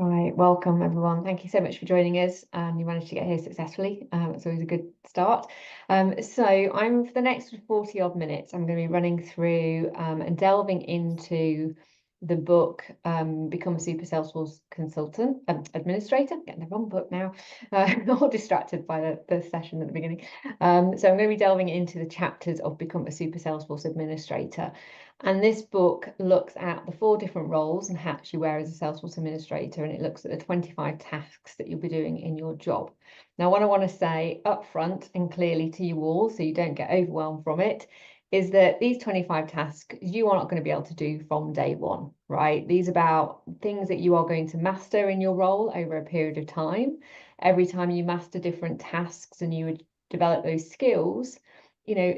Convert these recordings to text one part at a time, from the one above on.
Right, welcome everyone. Thank you so much for joining us. You managed to get here successfully. It's always a good start. So I'm for the next 40 odd minutes, I'm going to be running through and delving into the book Become a Super Salesforce Consultant Administrator. Getting the wrong book now. All distracted by the session at the beginning. So I'm going to be delving into the chapters of Become a Super Salesforce Administrator. And this book looks at the 4 different roles and hats you wear as a Salesforce administrator, and it looks at the 25 tasks that you'll be doing in your job. Now, what I want to say up front and clearly to you all, so you don't get overwhelmed from it, is that these 25 tasks you are not going to be able to do from day one, right? These are about things that you are going to master in your role over a period of time. Every time you master different tasks and you would develop those skills,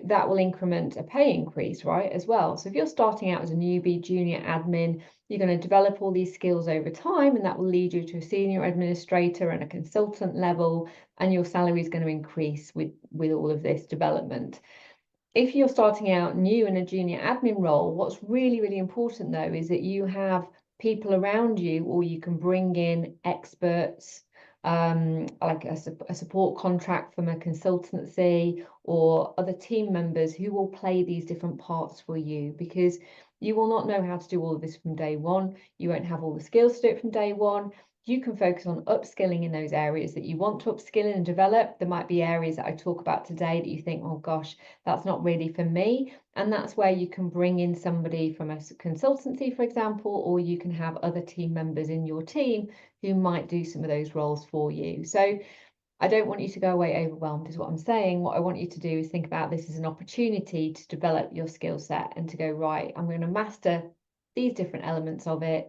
that will increment a pay increase, right, as well. So if you're starting out as a newbie, junior admin, you're going to develop all these skills over time, and that will lead you to a senior administrator and a consultant level, and your salary is going to increase with all of this development. If you're starting out new in a junior admin role, what's really, really important though is that you have people around you, or you can bring in experts, like a support contract from a consultancy or other team members who will play these different parts for you, because you will not know how to do all of this from day one. You won't have all the skills to do it from day one. You can focus on upskilling in those areas that you want to upskill in and develop. There might be areas that I talk about today that you think, oh gosh, that's not really for me. And that's where you can bring in somebody from a consultancy, for example, or you can have other team members in your team who might do some of those roles for you. So I don't want you to go away overwhelmed, is what I'm saying. What I want you to do is think about this as an opportunity to develop your skill set and to go, right, I'm going to master these different elements of it.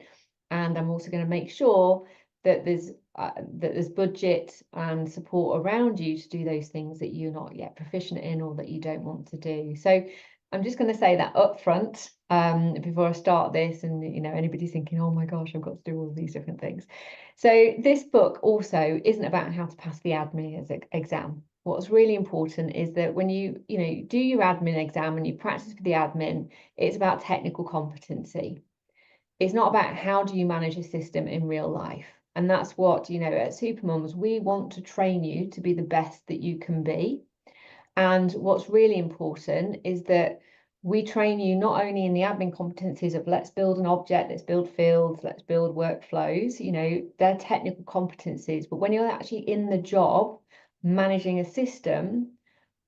And I'm also going to make sure that there's budget and support around you to do those things that you're not yet proficient in or that you don't want to do. So I'm just going to say that up front before I start this, and anybody's thinking, oh my gosh, I've got to do all of these different things. So this book also isn't about how to pass the admin exam. What's really important is that when you do your admin exam and you practice for the admin, it's about technical competency. It's not about how do you manage a system in real life. And that's what, at Supermums, we want to train you to be the best that you can be. And what's really important is that we train you not only in the admin competencies of let's build an object, let's build fields, let's build workflows, they're technical competencies. But when you're actually in the job managing a system,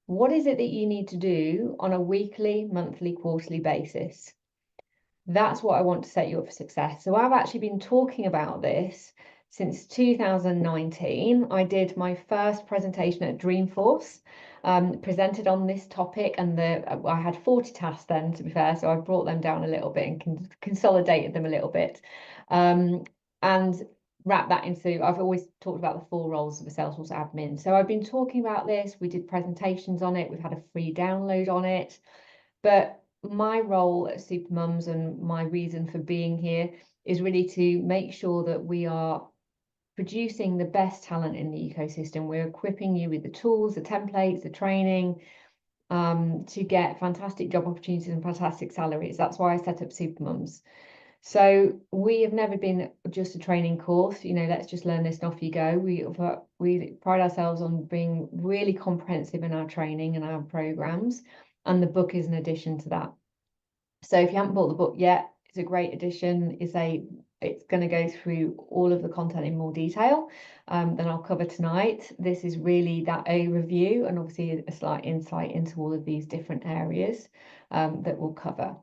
what is it that you need to do on a weekly, monthly, quarterly basis? That's what I want to set you up for success. So I've actually been talking about this since 2019. I did my first presentation at Dreamforce, presented on this topic, and I had 40 tasks then, to be fair, so I brought them down a little bit and consolidated them a little bit, and wrap that into, I've always talked about the 4 roles of a Salesforce admin. So I've been talking about this, we did presentations on it, we've had a free download on it, but my role at Supermums and my reason for being here is really to make sure that we are producing the best talent in the ecosystem. We're equipping you with the tools, the templates, the training to get fantastic job opportunities and fantastic salaries. That's why I set up Supermums. So we have never been just a training course, let's just learn this and off you go. We pride ourselves on being really comprehensive in our training and our programs. And the book is an addition to that. So if you haven't bought the book yet, it's a great addition. It's going to go through all of the content in more detail than I'll cover tonight. This is really that overview and obviously a slight insight into all of these different areas that we'll cover.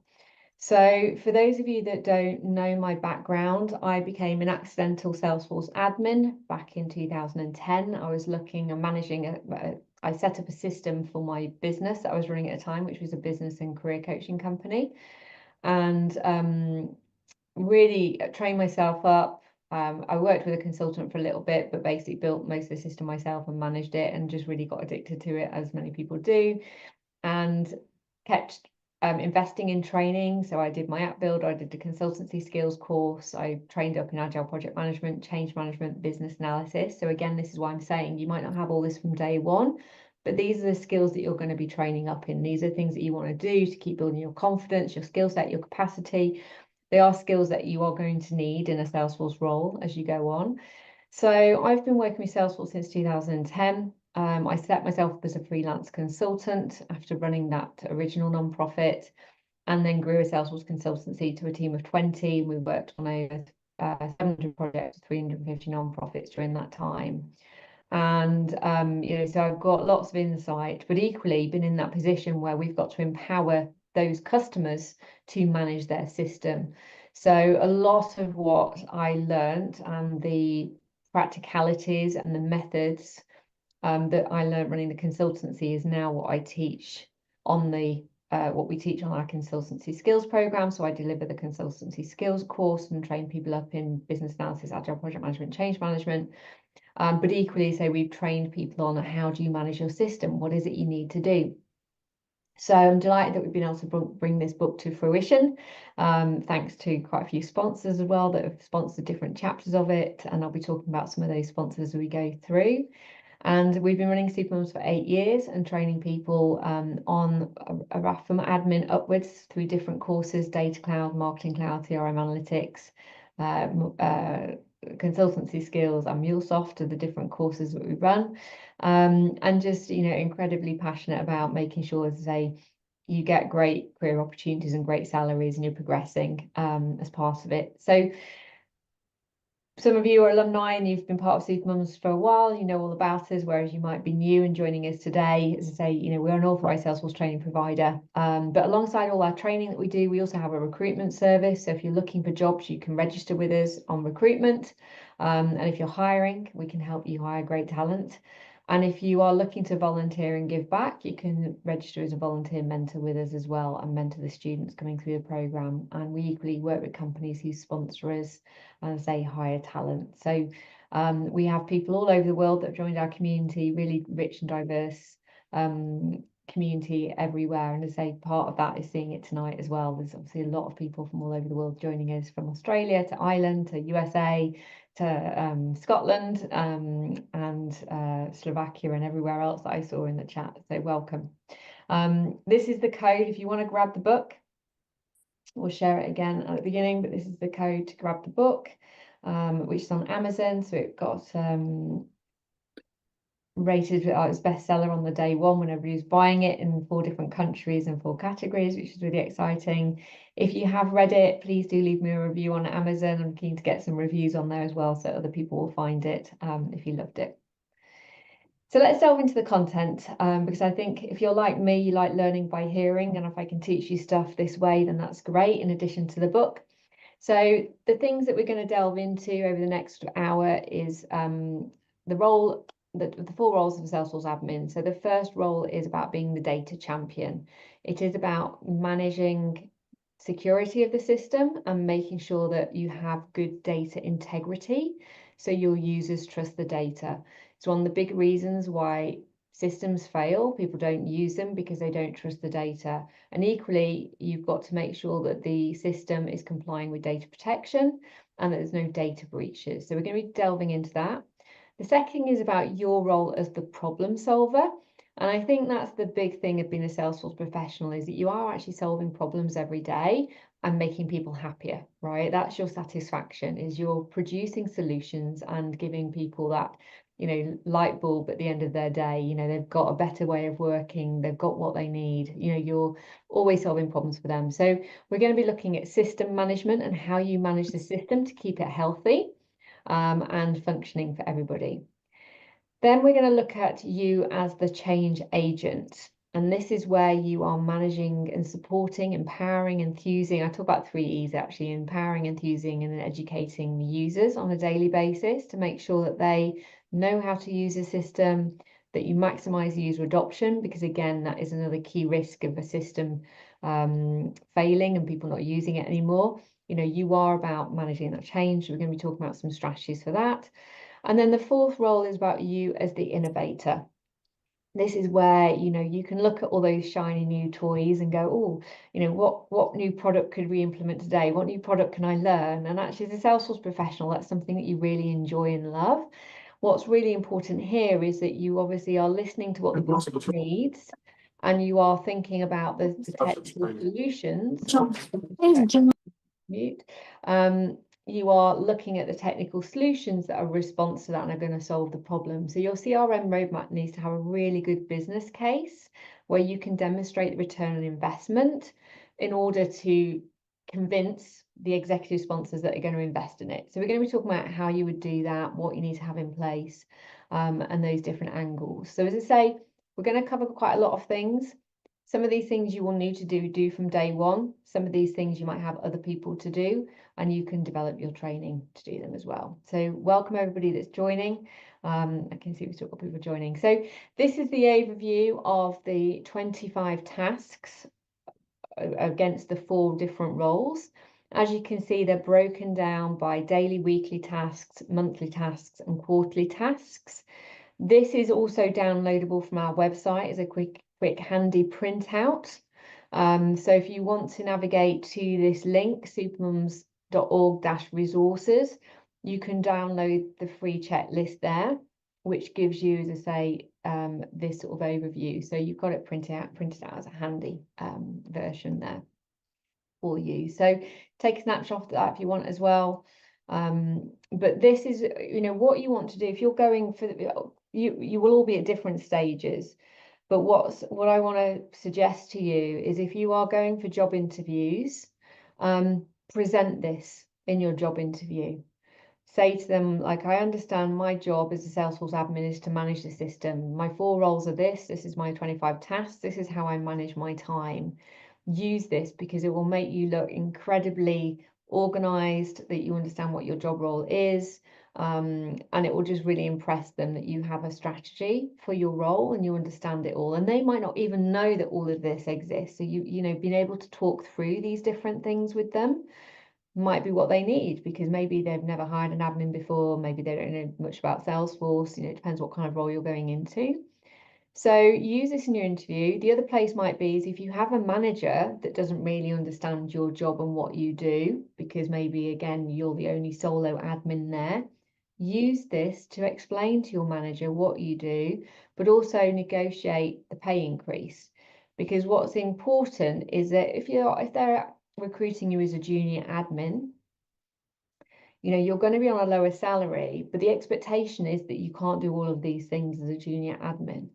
So for those of you that don't know my background, I became an accidental Salesforce admin back in 2010. I was looking and managing I set up a system for my business that I was running at a time, which was a business and career coaching company, and really trained myself up. I worked with a consultant for a little bit, but basically built most of the system myself and managed it, and just really got addicted to it, as many people do, and kept investing in training. So I did my app builder, I did the consultancy skills course, I trained up in Agile project management, change management, business analysis. So again, this is why I'm saying you might not have all this from day one, but these are the skills that you're going to be training up in. These are things that you want to do to keep building your confidence, your skill set, your capacity. they are skills that you are going to need in a Salesforce role as you go on. So I've been working with Salesforce since 2010. I set myself up as a freelance consultant after running that original nonprofit, and then grew a Salesforce consultancy to a team of 20. We worked on over 700 projects, 350 nonprofits during that time. And so I've got lots of insight, but equally been in that position where we've got to empower those customers to manage their system. So a lot of what I learned and the practicalities and the methods that I learned running the consultancy is now what I teach on what we teach on our consultancy skills program. So I deliver the consultancy skills course and train people up in business analysis, agile project management, change management. But equally, so we've trained people on how do you manage your system? What is it you need to do? So I'm delighted that we've been able to bring this book to fruition, thanks to quite a few sponsors as well that have sponsored different chapters of it. And I'll be talking about some of those sponsors as we go through. And we've been running Supermums for 8 years and training people on from admin upwards through different courses: Data Cloud, Marketing Cloud, CRM Analytics, consultancy skills, and MuleSoft are the different courses that we run. And just, incredibly passionate about making sure, as I say, you get great career opportunities and great salaries and you're progressing as part of it. So some of you are alumni and you've been part of Supermums for a while, you know all about us, whereas you might be new and joining us today. As I say, we're an authorised Salesforce training provider, but alongside all our training that we do, we also have a recruitment service. So if you're looking for jobs, you can register with us on recruitment. And if you're hiring, we can help you hire great talent. And if you are looking to volunteer and give back, you can register as a volunteer mentor with us as well and mentor the students coming through the programme. And we equally work with companies who sponsor us and say hire talent. So we have people all over the world that have joined our community, really rich and diverse community everywhere. And as I say, part of that is seeing it tonight as well. There's obviously a lot of people from all over the world joining us, from Australia to Ireland to USA to Scotland and Slovakia and everywhere else that I saw in the chat. So welcome. This is the code if you want to grab the book. We'll share it again at the beginning, but this is the code to grab the book, which is on Amazon. So it got rated as bestseller on the day one when everybody's buying it in 4 different countries and 4 categories, which is really exciting. If you have read it, please do leave me a review on Amazon. I'm keen to get some reviews on there as well, so other people will find it if you loved it. So let's delve into the content, because I think if you're like me, you like learning by hearing, and if I can teach you stuff this way, then that's great, in addition to the book. So the things that we're going to delve into over the next hour is the 4 roles of a Salesforce admin. So the first role is about being the data champion. It is about managing security of the system and making sure that you have good data integrity so your users trust the data. It's one of the big reasons why systems fail. People don't use them because they don't trust the data. And equally, you've got to make sure that the system is complying with data protection and that there's no data breaches. So we're going to be delving into that. The second is about your role as the problem solver. And I think that's the big thing of being a Salesforce professional, is that you are actually solving problems every day and making people happier, right? That's your satisfaction, is you're producing solutions and giving people that, light bulb at the end of their day. They've got a better way of working, they've got what they need, you're always solving problems for them. So we're going to be looking at system management and how you manage the system to keep it healthy and functioning for everybody. Then we're going to look at you as the change agent. And this is where you are managing and supporting, empowering, enthusing. I talk about 3 E's actually: empowering, enthusing, and educating the users on a daily basis to make sure that they know how to use the system, that you maximize user adoption, because again, that is another key risk of a system failing and people not using it anymore. You are about managing that change. We're going to be talking about some strategies for that. And then the 4th role is about you as the innovator. This is where, you can look at all those shiny new toys and go, oh, what new product could we implement today? What new product can I learn? And actually, as a Salesforce professional, that's something that you really enjoy and love. What's really important here is that you obviously are listening to what the business needs, and you are thinking about the technical solutions mute. You are looking at the technical solutions that are a response to that and are going to solve the problem. So your CRM roadmap needs to have a really good business case where you can demonstrate the return on investment in order to convince the executive sponsors that are going to invest in it. So we're going to be talking about how you would do that, what you need to have in place, and those different angles. So as I say, we're going to cover quite a lot of things. Some of these things you will need to do from day one. Some of these things you might have other people to do, and you can develop your training to do them as well. So welcome everybody that's joining. I can see we've still got people joining. So this is the overview of the 25 tasks against the 4 different roles. As you can see, they're broken down by daily, weekly tasks, monthly tasks, and quarterly tasks. This is also downloadable from our website as a quick handy printout. So if you want to navigate to this link, supermums.org/resources, you can download the free checklist there, which gives you, as I say, this sort of overview. So you've got it printed out as a handy version there for you. So take a snapshot of that if you want as well. But this is, what you want to do if you're going for you will all be at different stages. But what I want to suggest to you is if you are going for job interviews, present this in your job interview. Say to them, like, I understand my job as a Salesforce admin is to manage the system. My 4 roles are this is my 25 tasks. This is how I manage my time. Use this because it will make you look incredibly organized, that you understand what your job role is. And it will just really impress them that you have a strategy for your role and you understand it all. And they might not even know that all of this exists. So being able to talk through these different things with them might be what they need, because maybe they've never hired an admin before, maybe they don't know much about Salesforce, it depends what kind of role you're going into. So use this in your interview. The other place might be is if you have a manager that doesn't really understand your job and what you do, because maybe again you're the only solo admin there, use this to explain to your manager what you do, but also negotiate the pay increase. Because what's important is that if they're recruiting you as a junior admin, you're going to be on a lower salary, but the expectation is that you can't do all of these things as a junior admin.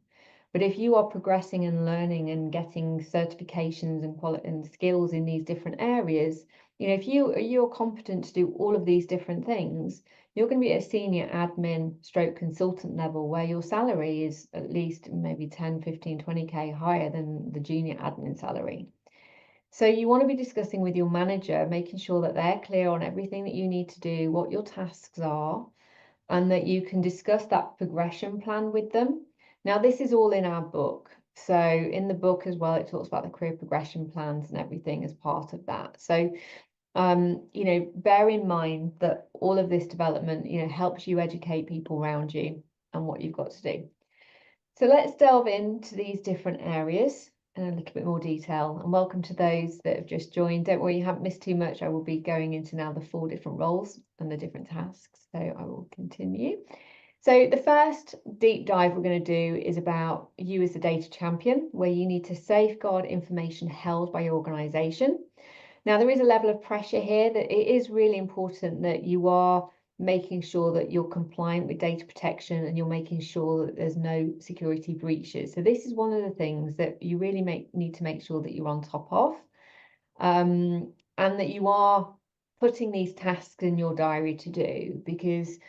But if you are progressing and learning and getting certifications and skills in these different areas, if you're competent to do all of these different things, you're going to be at a senior admin / consultant level where your salary is at least maybe 10, 15, 20K higher than the junior admin salary. So you want to be discussing with your manager, making sure that they're clear on everything that you need to do, what your tasks are, and that you can discuss that progression plan with them. Now, this is all in our book. So in the book as well, it talks about the career progression plans and everything as part of that. So, bear in mind that all of this development, helps you educate people around you and what you've got to do. So let's delve into these different areas in a little bit more detail, and welcome to those that have just joined. Don't worry, you haven't missed too much. I will be going into now the 4 different roles and the different tasks. So I will continue. So the first deep dive we're going to do is about you as the data champion, where you need to safeguard information held by your organization. Now, there is a level of pressure here that it is really important that you are making sure that you're compliant with data protection and you're making sure that there's no security breaches. So this is one of the things that you really need to make sure that you're on top of, and that you are putting these tasks in your diary to do, because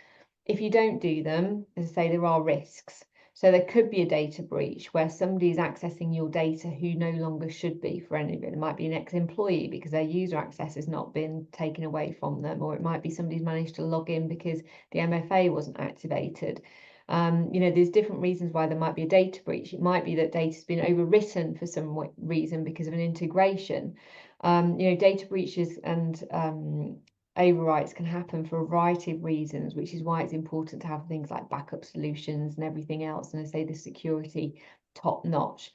if you don't do them, as I say, there are risks. So there could be a data breach where somebody is accessing your data who no longer should be for any of it. It might be an ex-employee because their user access has not been taken away from them, or it might be somebody's managed to log in because the MFA wasn't activated. There's different reasons why there might be a data breach. It might be that data's been overwritten for some reason because of an integration. Data breaches and overwrites can happen for a variety of reasons, which is why it's important to have things like backup solutions and everything else, and I say the security top notch.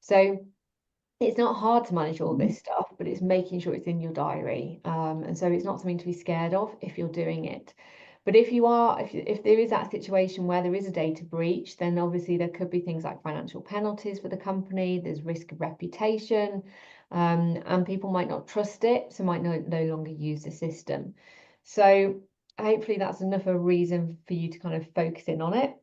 So it's not hard to manage all this stuff, but it's making sure it's in your diary, and so it's not something to be scared of if you're doing it. But if there is that situation where there is a data breach, then obviously there could be things like financial penalties for the company, there's risk of reputation, and people might not trust it, so might no longer use the system. So hopefully that's enough of a reason for you to kind of focus in on it.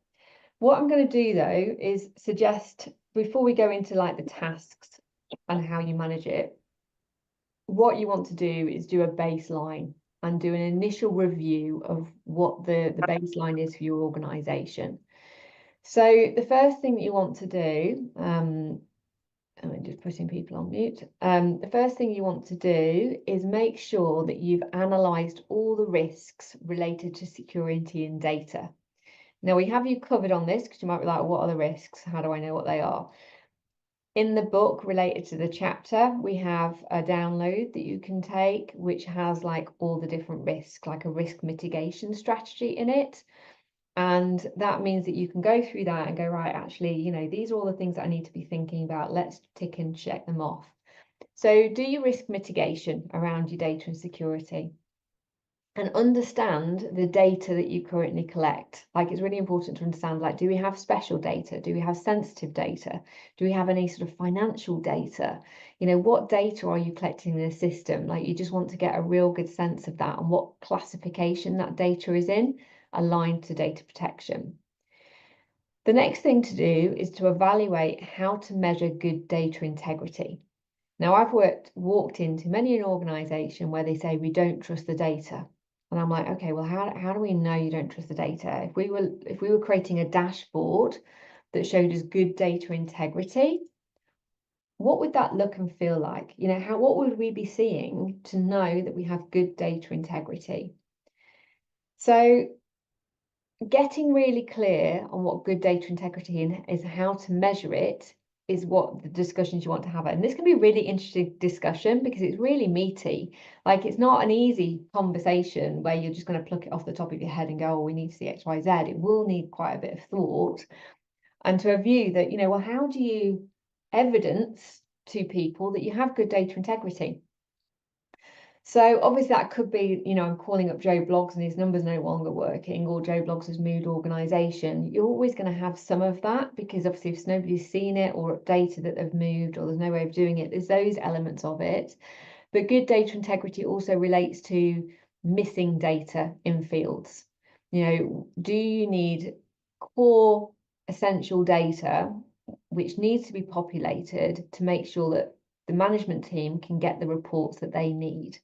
What I'm going to do though is suggest, before we go into like the tasks and how you manage it, what you want to do is do a baseline and do an initial review of what the baseline is for your organization. So the first thing that you want to do, I'm just putting people on mute. The first thing you want to do is make sure that you've analysed all the risks related to security and data. Now, we have you covered on this because you might be like, what are the risks? How do I know what they are? In the book related to the chapter, we have a download that you can take, which has like all the different risks, like a risk mitigation strategy in it. And that means that you can go through that and go, right, actually, these are all the things that I need to be thinking about. Let's tick and check them off. So do your risk mitigation around your data and security, and understand the data that you currently collect. Like, it's really important to understand, like, do we have special data? Do we have sensitive data? Do we have any sort of financial data? What data are you collecting in the system? Like, you just want to get a real good sense of that and what classification that data is in, aligned to data protection. The next thing to do is to evaluate how to measure good data integrity. Now, I've walked into many an organization where they say we don't trust the data. And I'm like, okay, well, how do we know you don't trust the data? If we were creating a dashboard that showed us good data integrity, what would that look and feel like? What would we be seeing to know that we have good data integrity? So getting really clear on what good data integrity is, how to measure it, is what the discussions you want to have. And this can be a really interesting discussion because it's really meaty. Like, it's not an easy conversation where you're just going to pluck it off the top of your head and go, oh, we need to see X, Y, Z. It will need quite a bit of thought, and to a view that, well, how do you evidence to people that you have good data integrity? So obviously that could be, I'm calling up Joe Bloggs and his number's no longer working, or Joe Bloggs has moved organization. You're always going to have some of that, because obviously if nobody's seen it or updated that they've moved, or there's no way of doing it, there's those elements of it. But good data integrity also relates to missing data in fields. Do you need core essential data which needs to be populated to make sure that the management team can get the reports that they need?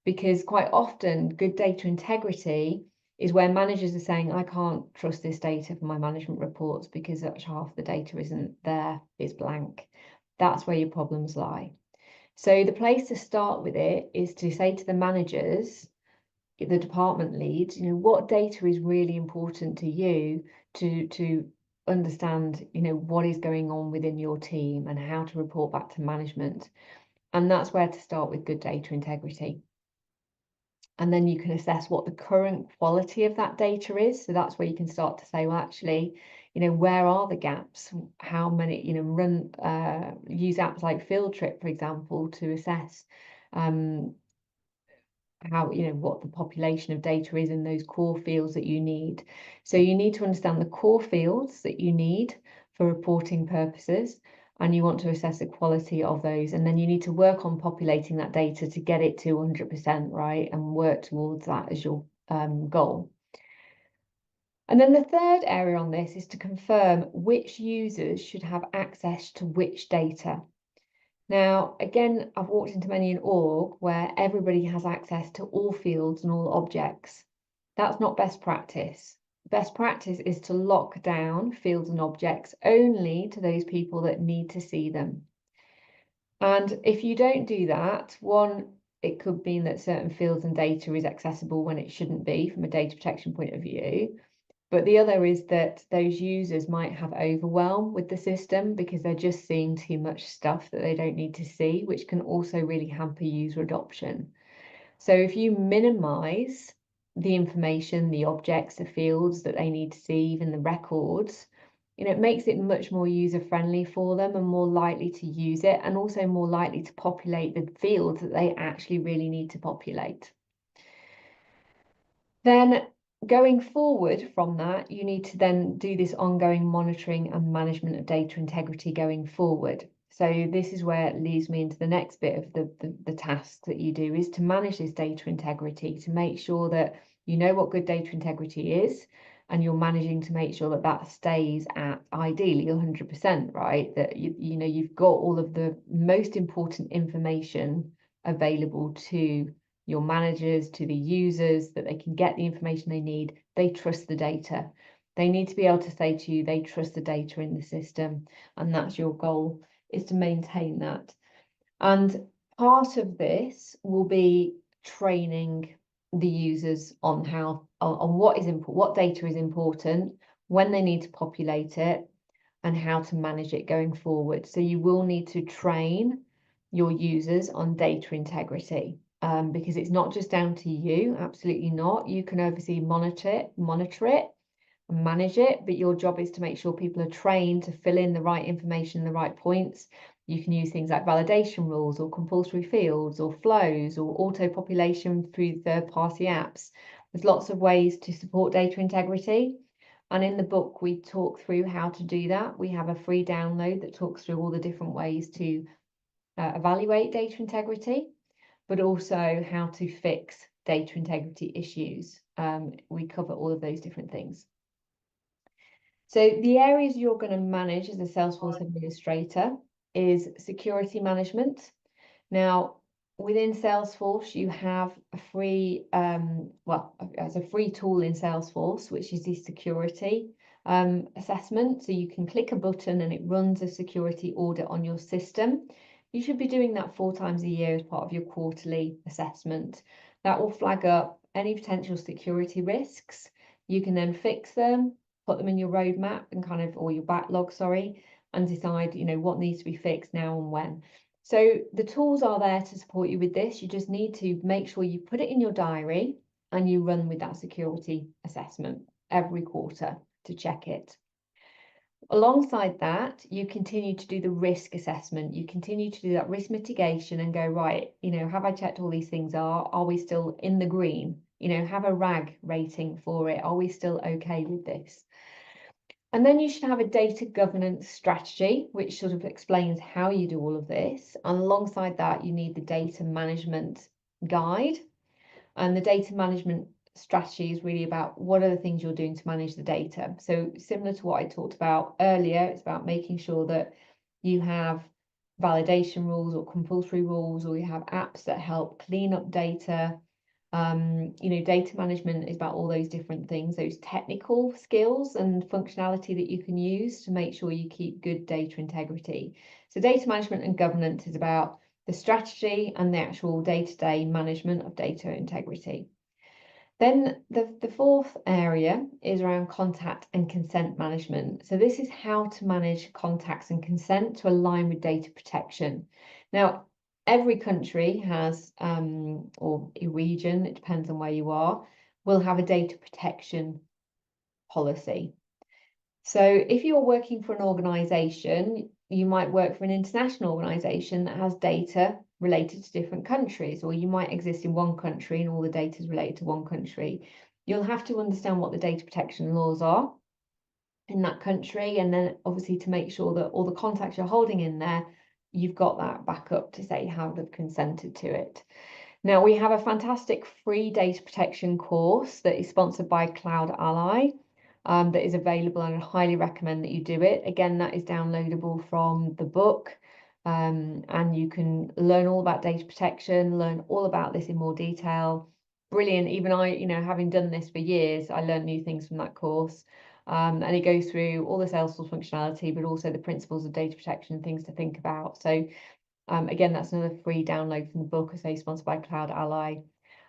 Because quite often good data integrity is where managers are saying, I can't trust this data for my management reports because half the data isn't there, it's blank. That's where your problems lie. So the place to start with it is to say to the managers, the department leads, what data is really important to you to understand, what is going on within your team and how to report back to management. And that's where to start with good data integrity. And then you can assess what the current quality of that data is. So that's where you can start to say, well, actually, where are the gaps? How many, use apps like Field Trip, for example, to assess how, what the population of data is in those core fields that you need. So you need to understand the core fields that you need for reporting purposes, and you want to assess the quality of those. And then you need to work on populating that data to get it to 100%, right? And work towards that as your goal. And then the third area on this is to confirm which users should have access to which data. Now, again, I've walked into many an org where everybody has access to all fields and all objects. That's not best practice. Best practice is to lock down fields and objects only to those people that need to see them. And if you don't do that, one, it could mean that certain fields and data is accessible when it shouldn't be from a data protection point of view. But the other is that those users might have overwhelm with the system because they're just seeing too much stuff that they don't need to see, which can also really hamper user adoption. So if you minimize the information, the objects, the fields that they need to see, even the records, it makes it much more user-friendly for them and more likely to use it, and also more likely to populate the fields that they actually really need to populate. Then going forward from that, you need to then do this ongoing monitoring and management of data integrity going forward. So this is where it leads me into the next bit of the task that you do, is to manage this data integrity, to make sure that you know what good data integrity is, and you're managing to make sure that that stays at ideally 100%, right? That you know you've got all of the most important information available to your managers, to the users, that they can get the information they need. They trust the data. They need to be able to say to you, they trust the data in the system, and that's your goal, is to maintain that. And part of this will be training the users on how, on what is important, what data is important, when they need to populate it, and how to manage it going forward. So you will need to train your users on data integrity, because it's not just down to you, absolutely not. You can obviously monitor it, and manage it, but your job is to make sure people are trained to fill in the right information, the right points. You can use things like validation rules or compulsory fields or flows or auto population through third-party apps. There's lots of ways to support data integrity. And in the book, we talk through how to do that. We have a free download that talks through all the different ways to evaluate data integrity, but also how to fix data integrity issues. We cover all of those different things. So the areas you're going to manage as a Salesforce administrator is security management. Now, within Salesforce, you have a free, as a free tool in Salesforce, which is the security assessment. So you can click a button and it runs a security audit on your system. You should be doing that 4 times a year as part of your quarterly assessment. That will flag up any potential security risks. You can then fix them, put them in your roadmap and kind of, or your backlog, sorry, and decide, you know, what needs to be fixed now and when. So the tools are there to support you with this. You just need to make sure you put it in your diary and you run with that security assessment every quarter to check it. Alongside that, you continue to do the risk assessment. You continue to do that risk mitigation and go, right, you know, have I checked all these things? Are we still in the green? You know, have a RAG rating for it. Are we still okay with this? And then you should have a data governance strategy, which sort of explains how you do all of this. And alongside that, you need the data management guide. And the data management strategy is really about what are the things you're doing to manage the data. So similar to what I talked about earlier, it's about making sure that you have validation rules or compulsory rules, or you have apps that help clean up data. You know, data management is about all those different things, those technical skills and functionality that you can use to make sure you keep good data integrity. So data management and governance is about the strategy and the actual day-to-day management of data integrity. Then the fourth area is around contact and consent management. So this is how to manage contacts and consent to align with data protection. Now, every country has, or a region, it depends on where you are, will have a data protection policy. So if you're working for an organization, you might work for an international organization that has data related to different countries, or you might exist in one country and all the data is related to one country. You'll have to understand what the data protection laws are in that country, and then obviously to make sure that all the contacts you're holding in there, you've got that backup to say how they've consented to it. Now, we have a fantastic free data protection course that is sponsored by Cloud Ally. That is available, and I highly recommend that you do it. Again, that is downloadable from the book, and you can learn all about data protection, learn all about this in more detail. Brilliant. Even I, you know, having done this for years, I learned new things from that course. And it goes through all the Salesforce functionality, but also the principles of data protection and things to think about. So again, that's another free download from the book, as I say, sponsored by Cloud Ally.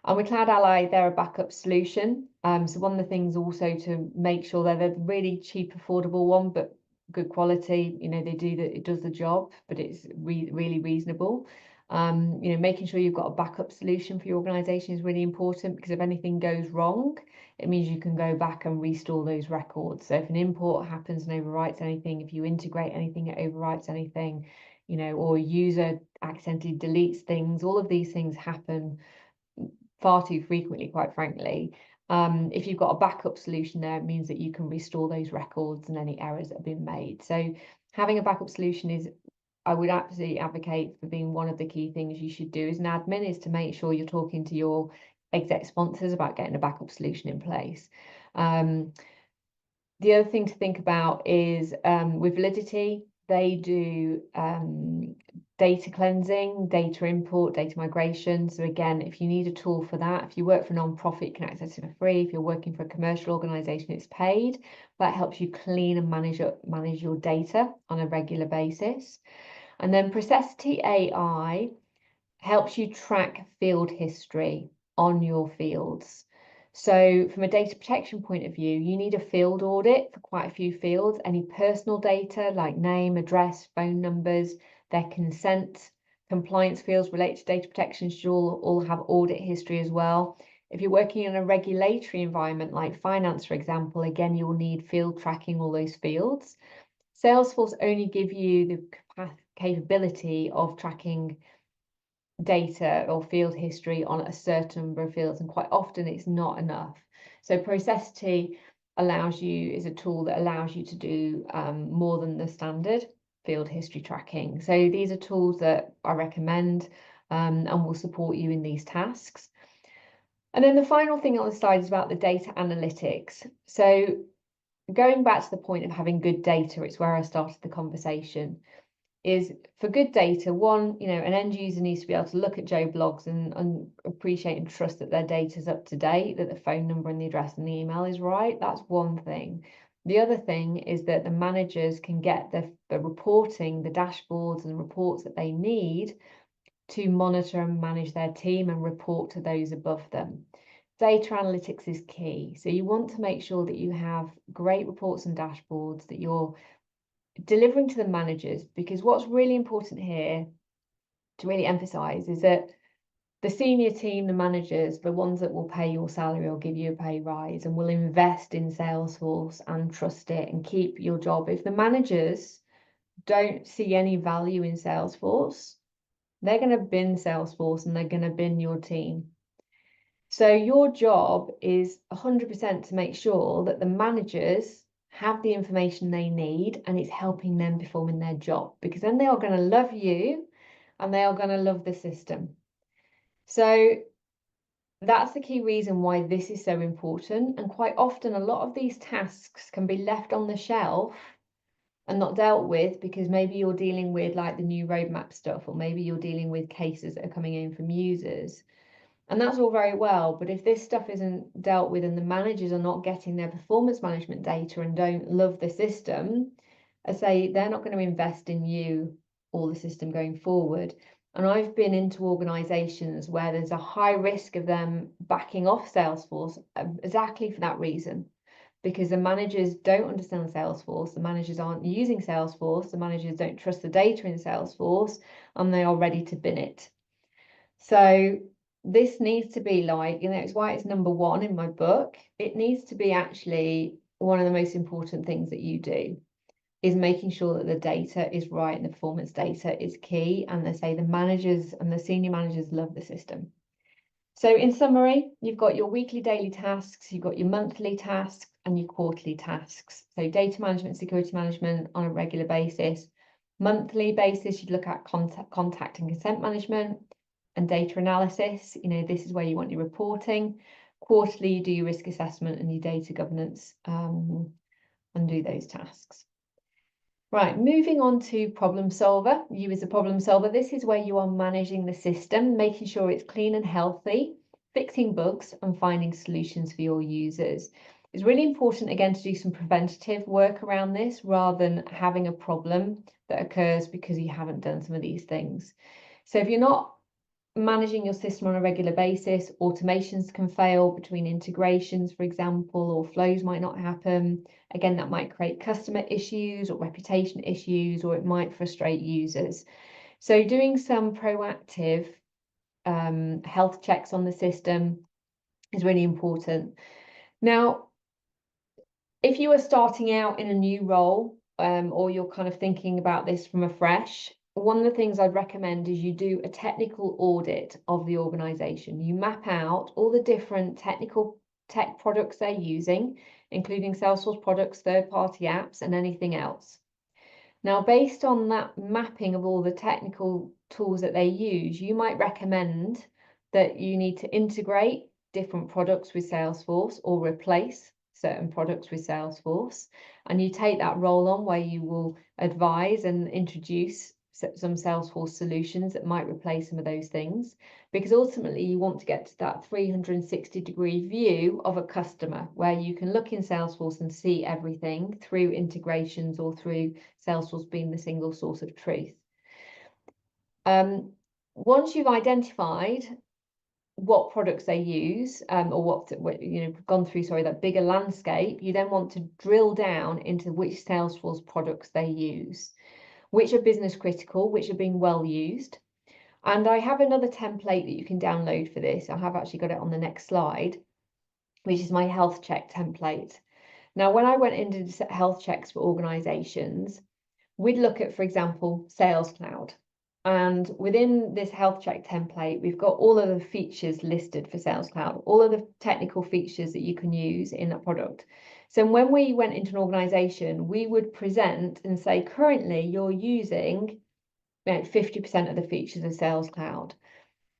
And with Cloud Ally, they're a backup solution. So one of the things also to make sure they're a really cheap, affordable one, but good quality. You know, it does the job, but it's really reasonable. You know, making sure you've got a backup solution for your organization is really important, because if anything goes wrong, it means you can go back and restore those records. So if an import happens and overwrites anything, if you integrate anything, it overwrites anything, you know, or a user accidentally deletes things, all of these things happen far too frequently, quite frankly. If you've got a backup solution there, it means that you can restore those records and any errors that have been made. So having a backup solution is I would absolutely advocate for being one of the key things you should do as an admin, is to make sure you're talking to your exec sponsors about getting a backup solution in place. The other thing to think about is with Validity, they do data cleansing, data import, data migration. So again, if you need a tool for that, if you work for a non-profit, you can access it for free. If you're working for a commercial organization, it's paid. That helps you clean and manage your data on a regular basis. And then Processity AI helps you track field history on your fields. So from a data protection point of view, you need a field audit for quite a few fields. Any personal data like name, address, phone numbers, their consent, compliance fields related to data protection should all have audit history as well. If you're working in a regulatory environment like finance, for example, again, you'll need field tracking all those fields. Salesforce only give you the capability of tracking data or field history on a certain number of fields, and quite often it's not enough. So Processity is a tool that allows you to do more than the standard field history tracking. So these are tools that I recommend and will support you in these tasks. And then the final thing on the slide is about the data analytics. So going back to the point of having good data, it's where I started the conversation. Is for good data, one, an end user needs to be able to look at Joe blogs and appreciate and trust that their data is up to date, that the phone number and the address and the email is right. That's one thing. The other thing is that the managers can get the reporting, the dashboards and reports that they need to monitor and manage their team and report to those above them. Data analytics is key. So you want to make sure that you have great reports and dashboards that you're delivering to the managers, because what's really important here to really emphasize is that the senior team, the managers, the ones that will pay your salary or give you a pay rise and will invest in Salesforce and trust it and keep your job. If the managers don't see any value in Salesforce, they're going to bin Salesforce and they're going to bin your team. So your job is 100% to make sure that the managers have the information they need and it's helping them perform in their job, because then they are going to love you and they are going to love the system. So that's the key reason why this is so important. And quite often, a lot of these tasks can be left on the shelf and not dealt with because maybe you're dealing with like the new roadmap stuff, or maybe you're dealing with cases that are coming in from users. And that's all very well, but if this stuff isn't dealt with and the managers are not getting their performance management data and don't love the system, I say they're not going to invest in you or the system going forward. And I've been into organizations where there's a high risk of them backing off Salesforce exactly for that reason, because the managers don't understand Salesforce, the managers aren't using Salesforce, the managers don't trust the data in Salesforce, and they are ready to bin it. So this needs to be like, it's why it's number one in my book. It needs to be actually one of the most important things that you do, is making sure that the data is right and the performance data is key. And they say the managers and the senior managers love the system. So in summary, you've got your weekly, daily tasks, you've got your monthly tasks and your quarterly tasks. So data management, security management on a regular basis. Monthly basis, you'd look at contact and consent management and data analysis. This is where you want your reporting. Quarterly, you do your risk assessment and your data governance and do those tasks. Right, moving on to problem solver. You as a problem solver, this is where you are managing the system, making sure it's clean and healthy, fixing bugs and finding solutions for your users. It's really important, again, to do some preventative work around this rather than having a problem that occurs because you haven't done some of these things. So if you're not managing your system on a regular basis, automations can fail between integrations, for example, or flows might not happen. Again, that might create customer issues or reputation issues, or it might frustrate users. So doing some proactive health checks on the system is really important. Now, if you are starting out in a new role, or you're kind of thinking about this from afresh, one of the things I'd recommend is you do a technical audit of the organization. You map out all the different tech products they're using, including Salesforce products, third-party apps, and anything else. Now, based on that mapping of all the technical tools that they use, you might recommend that you need to integrate different products with Salesforce or replace certain products with Salesforce. And you take that role on where you will advise and introduce some Salesforce solutions that might replace some of those things, because ultimately you want to get to that 360-degree view of a customer where you can look in Salesforce and see everything through integrations or through Salesforce being the single source of truth. Once you've identified what products they use, or what gone through, sorry, that bigger landscape, you then want to drill down into which Salesforce products they use, which are business critical, which are being well used. And I have another template that you can download for this. I have actually got it on the next slide, which is my health check template. Now, when I went into health checks for organizations, we'd look at, for example, Sales Cloud. And within this health check template, we've got all of the features listed for Sales Cloud, all of the technical features that you can use in that product. So when we went into an organization, we would present and say, currently you're using 50% of the features of Sales Cloud.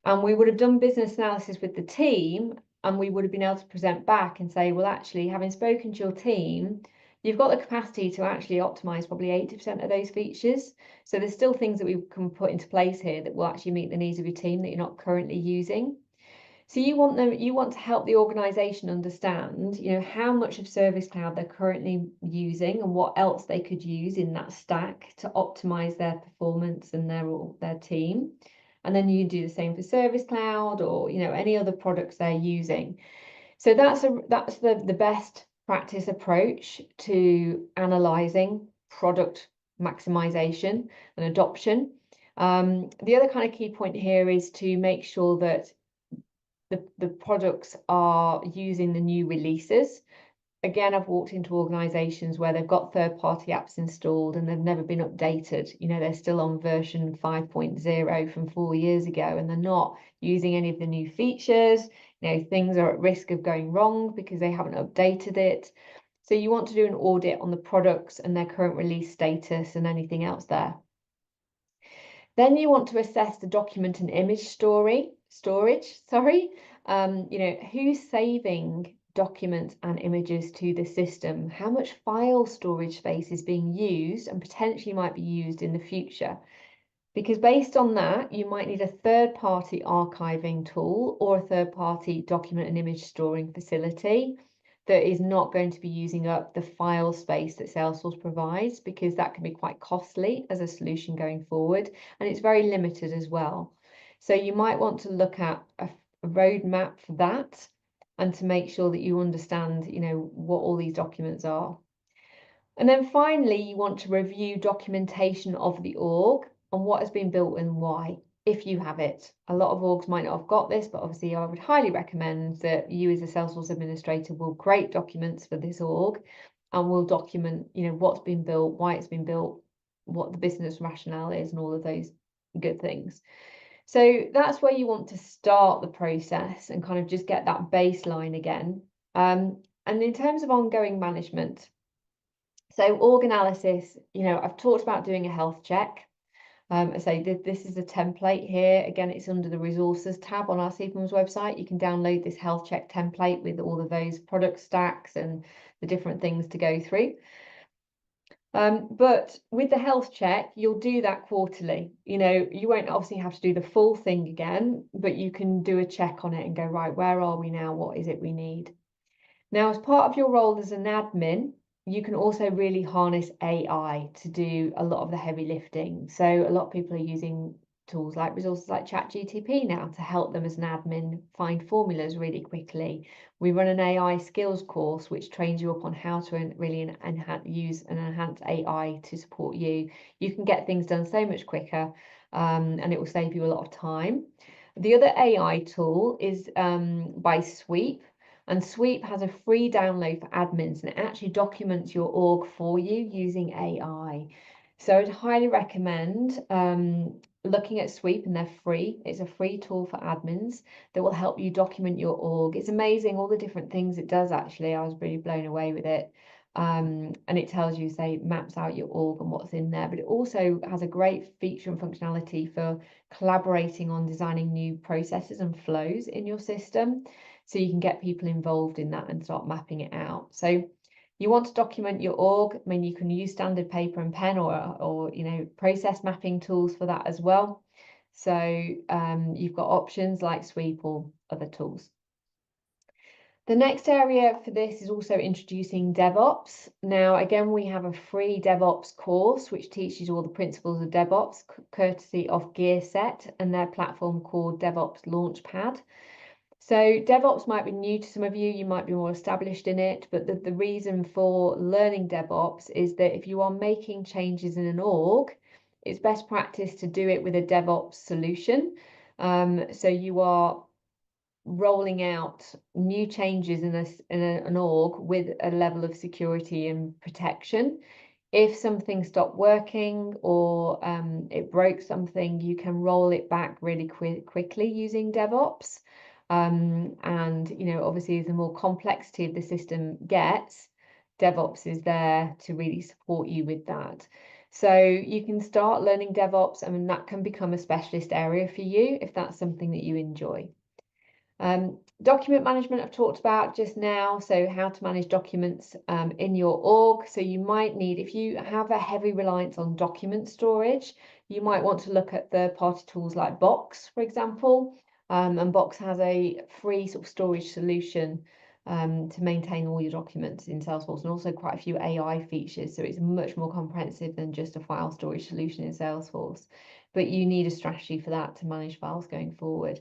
And we would have done business analysis with the team, and we would have been able to present back and say, well, actually, having spoken to your team, you've got the capacity to actually optimize probably 80% of those features. So there's still things that we can put into place here that will actually meet the needs of your team that you're not currently using. So you want to help the organization understand, how much of Service Cloud they're currently using and what else they could use in that stack to optimize their performance and their team. And then you do the same for Service Cloud or any other products they're using. So that's the best practice approach to analyzing product maximization and adoption. The other kind of key point here is to make sure that the products are using the new releases. Again, I've walked into organizations where they've got third-party apps installed and they've never been updated. They're still on version 5.0 from 4 years ago, and they're not using any of the new features. Things are at risk of going wrong because they haven't updated it. So you want to do an audit on the products and their current release status and anything else there. Then you want to assess the document and image storage. Who's saving documents and images to the system? How much file storage space is being used and potentially might be used in the future? Because based on that, you might need a third-party archiving tool or a third-party document and image storing facility that is not going to be using up the file space that Salesforce provides, because that can be quite costly as a solution going forward, and it's very limited as well. So you might want to look at a roadmap for that and to make sure that you understand, what all these documents are. And then finally, you want to review documentation of the org and what has been built and why, if you have it. A lot of orgs might not have got this, but obviously I would highly recommend that you as a Salesforce administrator will create documents for this org and will document, what's been built, why it's been built, what the business rationale is, and all of those good things. So that's where you want to start the process and kind of just get that baseline again. And in terms of ongoing management, so org analysis, I've talked about doing a health check. I say this is a template here. Again, it's under the resources tab on our Supermums website. You can download this health check template with all of those product stacks and the different things to go through. But with the health check, you'll do that quarterly. You won't obviously have to do the full thing again, but you can do a check on it and go, right, where are we now? What is it we need? Now, as part of your role as an admin, you can also really harness AI to do a lot of the heavy lifting. So a lot of people are using tools like resources like ChatGPT now to help them as an admin find formulas really quickly. We run an AI skills course which trains you up on how to really use and enhance AI to support you. You can get things done so much quicker, and it will save you a lot of time. The other AI tool is by Sweep. And Sweep has a free download for admins, and it actually documents your org for you using AI. So I'd highly recommend looking at Sweep, and they're free. It's a free tool for admins that will help you document your org. It's amazing all the different things it does, actually. I was really blown away with it. And it tells you, say, maps out your org and what's in there, but it also has a great feature and functionality for collaborating on designing new processes and flows in your system, so you can get people involved in that and start mapping it out. So you want to document your org. I mean, you can use standard paper and pen or process mapping tools for that as well. So you've got options like Sweep or other tools. The next area for this is also introducing DevOps. Now, again, we have a free DevOps course which teaches you all the principles of DevOps, courtesy of GearSet and their platform called DevOps Launchpad. So DevOps might be new to some of you, you might be more established in it, but the reason for learning DevOps is that if you are making changes in an org, it's best practice to do it with a DevOps solution. So you are rolling out new changes in an org with a level of security and protection. If something stopped working or it broke something, you can roll it back really quickly using DevOps. And obviously, the more complexity of the system gets, DevOps is there to really support you with that. So you can start learning DevOps, and that can become a specialist area for you if that's something that you enjoy. Document management I've talked about just now, so how to manage documents in your org. So you might need, if you have a heavy reliance on document storage, you might want to look at third-party tools like Box, for example. And Box has a free sort of storage solution to maintain all your documents in Salesforce, and also quite a few AI features. So it's much more comprehensive than just a file storage solution in Salesforce. But you need a strategy for that to manage files going forward.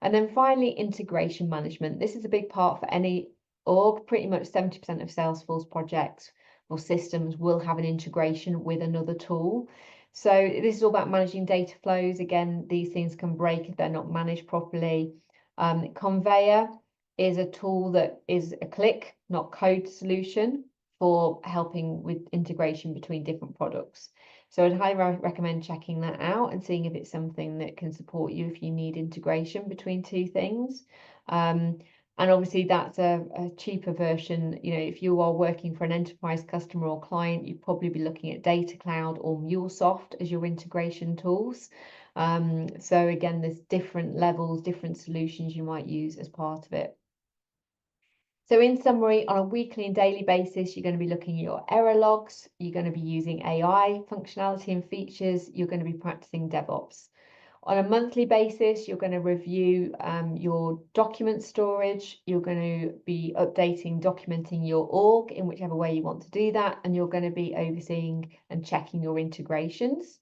And then finally, integration management. This is a big part for any org. Pretty much 70% of Salesforce projects or systems will have an integration with another tool. So this is all about managing data flows. Again, these things can break if they're not managed properly. Conveyor is a tool that is a click, not code solution for helping with integration between different products. So I'd highly recommend checking that out and seeing if it's something that can support you if you need integration between two things. And obviously that's a cheaper version. If you are working for an enterprise customer or client, you'd probably be looking at Data Cloud or MuleSoft as your integration tools. So again, there's different levels, different solutions you might use as part of it. So in summary, on a weekly and daily basis, you're going to be looking at your error logs, you're going to be using AI functionality and features, you're going to be practicing DevOps. On a monthly basis, you're going to review your document storage, you're going to be documenting your org in whichever way you want to do that, and you're going to be overseeing and checking your integrations.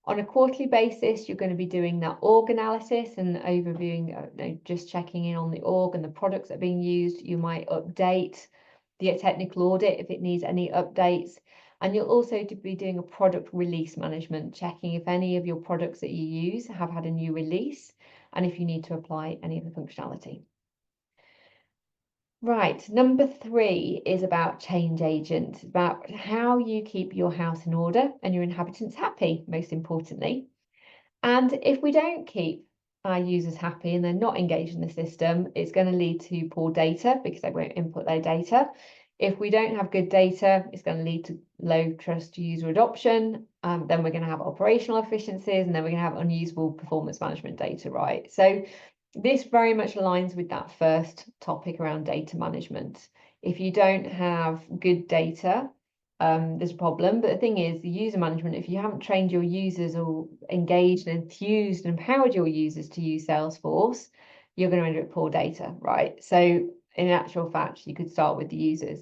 On a quarterly basis, you're going to be doing that org analysis and overviewing, just checking in on the org and the products that are being used. You might update the technical audit if it needs any updates. And you'll also be doing a product release management, checking if any of your products that you use have had a new release and if you need to apply any of the functionality. Right, number 3 is about change agent, about how you keep your house in order and your inhabitants happy, most importantly. And if we don't keep our users happy and they're not engaged in the system, it's going to lead to poor data because they won't input their data. If we don't have good data, it's going to lead to low trust user adoption. Then we're going to have operational efficiencies, and then we're going to have unusable performance management data, right? So this very much aligns with that first topic around data management. If you don't have good data, there's a problem. But the thing is, the user management, if you haven't trained your users or engaged and enthused and empowered your users to use Salesforce, you're going to end up with poor data, right? So in actual fact, you could start with the users.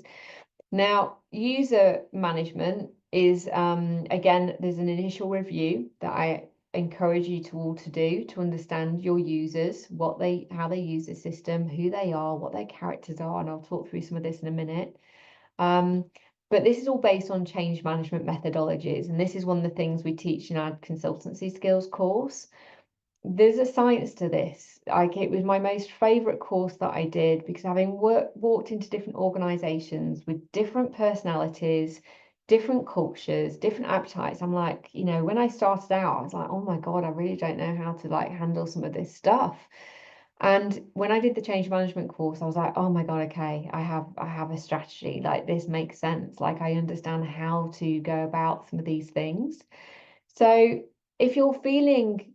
Now, user management is, again, there's an initial review that I encourage you all to do to understand your users, how they use the system, who they are, what their characters are, and I'll talk through some of this in a minute. But this is all based on change management methodologies, and this is one of the things we teach in our consultancy skills course. There's a science to this. It was my most favorite course that I did because having walked into different organizations with different personalities, different cultures, different appetites, I'm like, when I started out, I was like, oh my God, I really don't know how to handle some of this stuff. And when I did the change management course, I was like, oh my God, okay, I have a strategy. Like, this makes sense. Like, I understand how to go about some of these things. So if you're feeling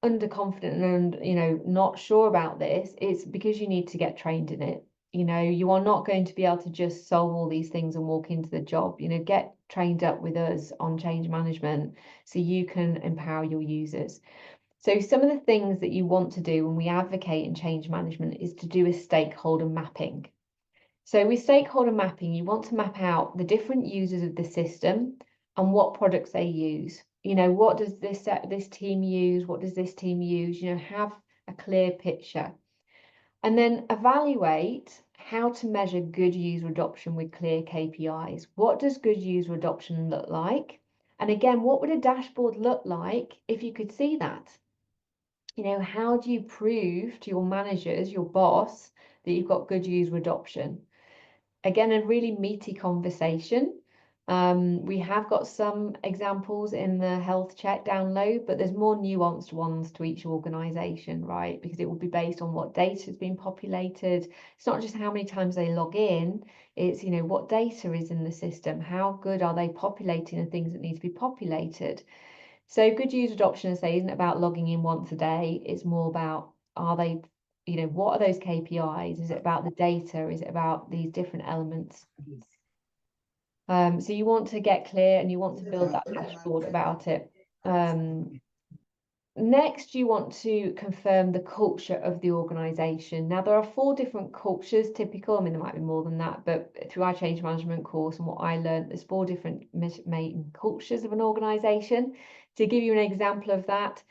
underconfident and, not sure about this, it's because you need to get trained in it. You are not going to be able to just solve all these things and walk into the job. Get trained up with us on change management so you can empower your users. So some of the things that you want to do when we advocate in change management is to do a stakeholder mapping. So with stakeholder mapping, you want to map out the different users of the system and what products they use. What does this team use? What does this team use? Have a clear picture. And then evaluate how to measure good user adoption with clear KPIs. What does good user adoption look like? And again, what would a dashboard look like if you could see that? How do you prove to your managers, your boss, that you've got good user adoption? Again, a really meaty conversation. We have got some examples in the health check download, but there's more nuanced ones to each organization, right? Because it will be based on what data has been populated. It's not just how many times they log in, it's, what data is in the system, how good are they populating the things that need to be populated. So good user adoption, I say, isn't about logging in once a day. It's more about, are they, what are those KPIs? Is it about the data? Is it about these different elements? So you want to get clear and you want to build that dashboard about it. Next, you want to confirm the culture of the organization. Now, there are 4 different cultures typical. I mean, there might be more than that, but through our change management course and what I learned, there's 4 different main cultures of an organization. To give you an example of that,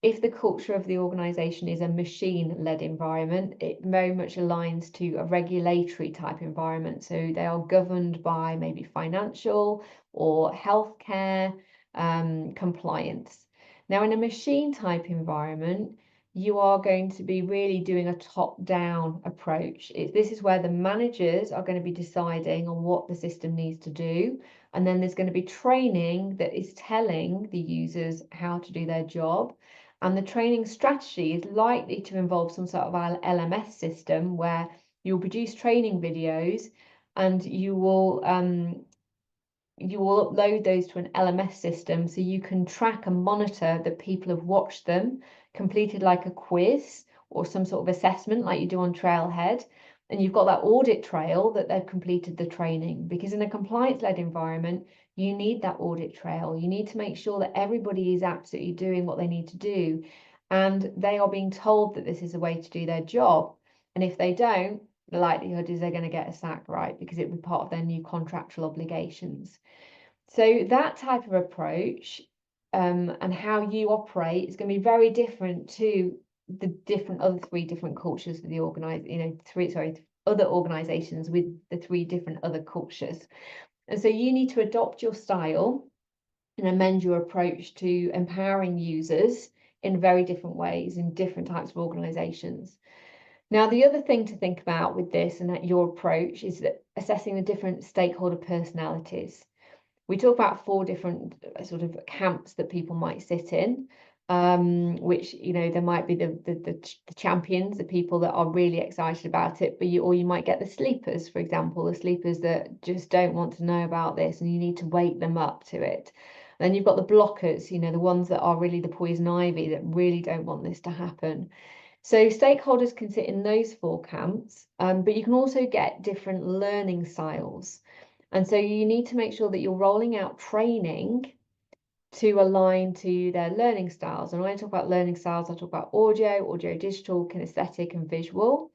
if the culture of the organization is a machine-led environment, it very much aligns to a regulatory type environment. So they are governed by maybe financial or healthcare compliance. Now, in a machine type environment, you are going to be really doing a top-down approach. This is where the managers are going to be deciding on what the system needs to do. And then there's going to be training that is telling the users how to do their job. And the training strategy is likely to involve some sort of LMS system where you'll produce training videos and you will upload those to an LMS system so you can track and monitor that people have watched them, completed like a quiz or some sort of assessment like you do on Trailhead. And you've got that audit trail that they've completed the training, because in a compliance-led environment, you need that audit trail. You need to make sure that everybody is absolutely doing what they need to do. And they are being told that this is a way to do their job. And if they don't, the likelihood is they're going to get a sack, right? Because it would be part of their new contractual obligations. So that type of approach and how you operate is going to be very different to the other 3 different cultures of the other organizations with the 3 different other cultures. And so you need to adopt your style and amend your approach to empowering users in very different ways in different types of organizations. Now, the other thing to think about with this and your approach is that assessing the different stakeholder personalities. We talk about 4 different sort of camps that people might sit in, which, there might be the champions, the people that are really excited about it, but you might get the sleepers, for example, the sleepers that just don't want to know about this, and you need to wake them up to it. Then you've got the blockers, the ones that are really the poison ivy that really don't want this to happen. So stakeholders can sit in those 4 camps, but you can also get different learning styles. And so you need to make sure that you're rolling out training to align to their learning styles. And when I talk about learning styles, I talk about audio, digital, kinesthetic, and visual.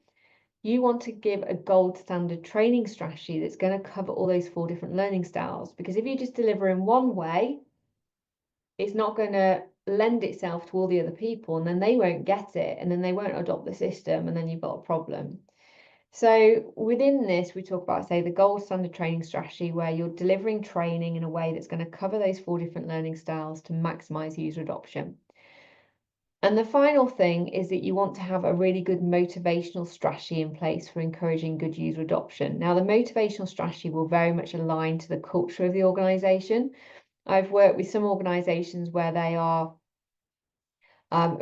You want to give a gold standard training strategy that's going to cover all those 4 different learning styles. Because if you just deliver in one way, it's not going to lend itself to all the other people, and then they won't get it, and then they won't adopt the system, and then you've got a problem. So within this, we talk about, say, the gold standard training strategy, where you're delivering training in a way that's going to cover those 4 different learning styles to maximize user adoption. And the final thing is that you want to have a really good motivational strategy in place for encouraging good user adoption. Now, the motivational strategy will very much align to the culture of the organization. I've worked with some organizations where they are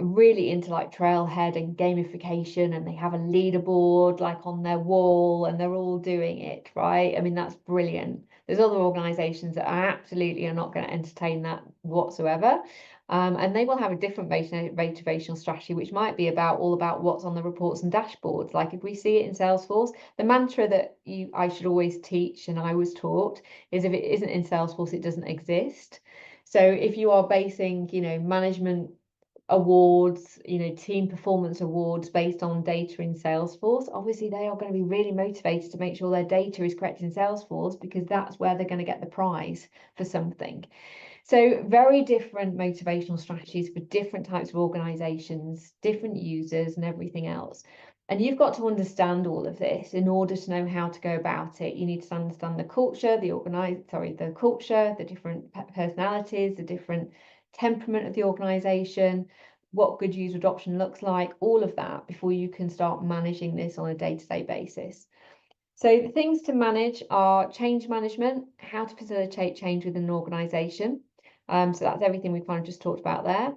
really into like trailhead and gamification, and they have a leaderboard like on their wall and they're all doing it, right? I mean, that's brilliant. There's other organizations that absolutely are not going to entertain that whatsoever. And they will have a different motivational strategy, which might be all about what's on the reports and dashboards. Like if we see it in Salesforce, the mantra that I should always teach and I was taught is, if it isn't in Salesforce, it doesn't exist. So if you are basing, management awards, team performance awards based on data in Salesforce, obviously they are going to be really motivated to make sure their data is correct in Salesforce, because that's where they're going to get the prize for something. So very different motivational strategies for different types of organizations, different users and everything else. And you've got to understand all of this in order to know how to go about it. You need to understand the culture, the culture, the different personalities, the different temperament of the organization, what good user adoption looks like, all of that before you can start managing this on a day-to-day basis. So the things to manage are change management, how to facilitate change within an organization. So that's everything we kind of just talked about there.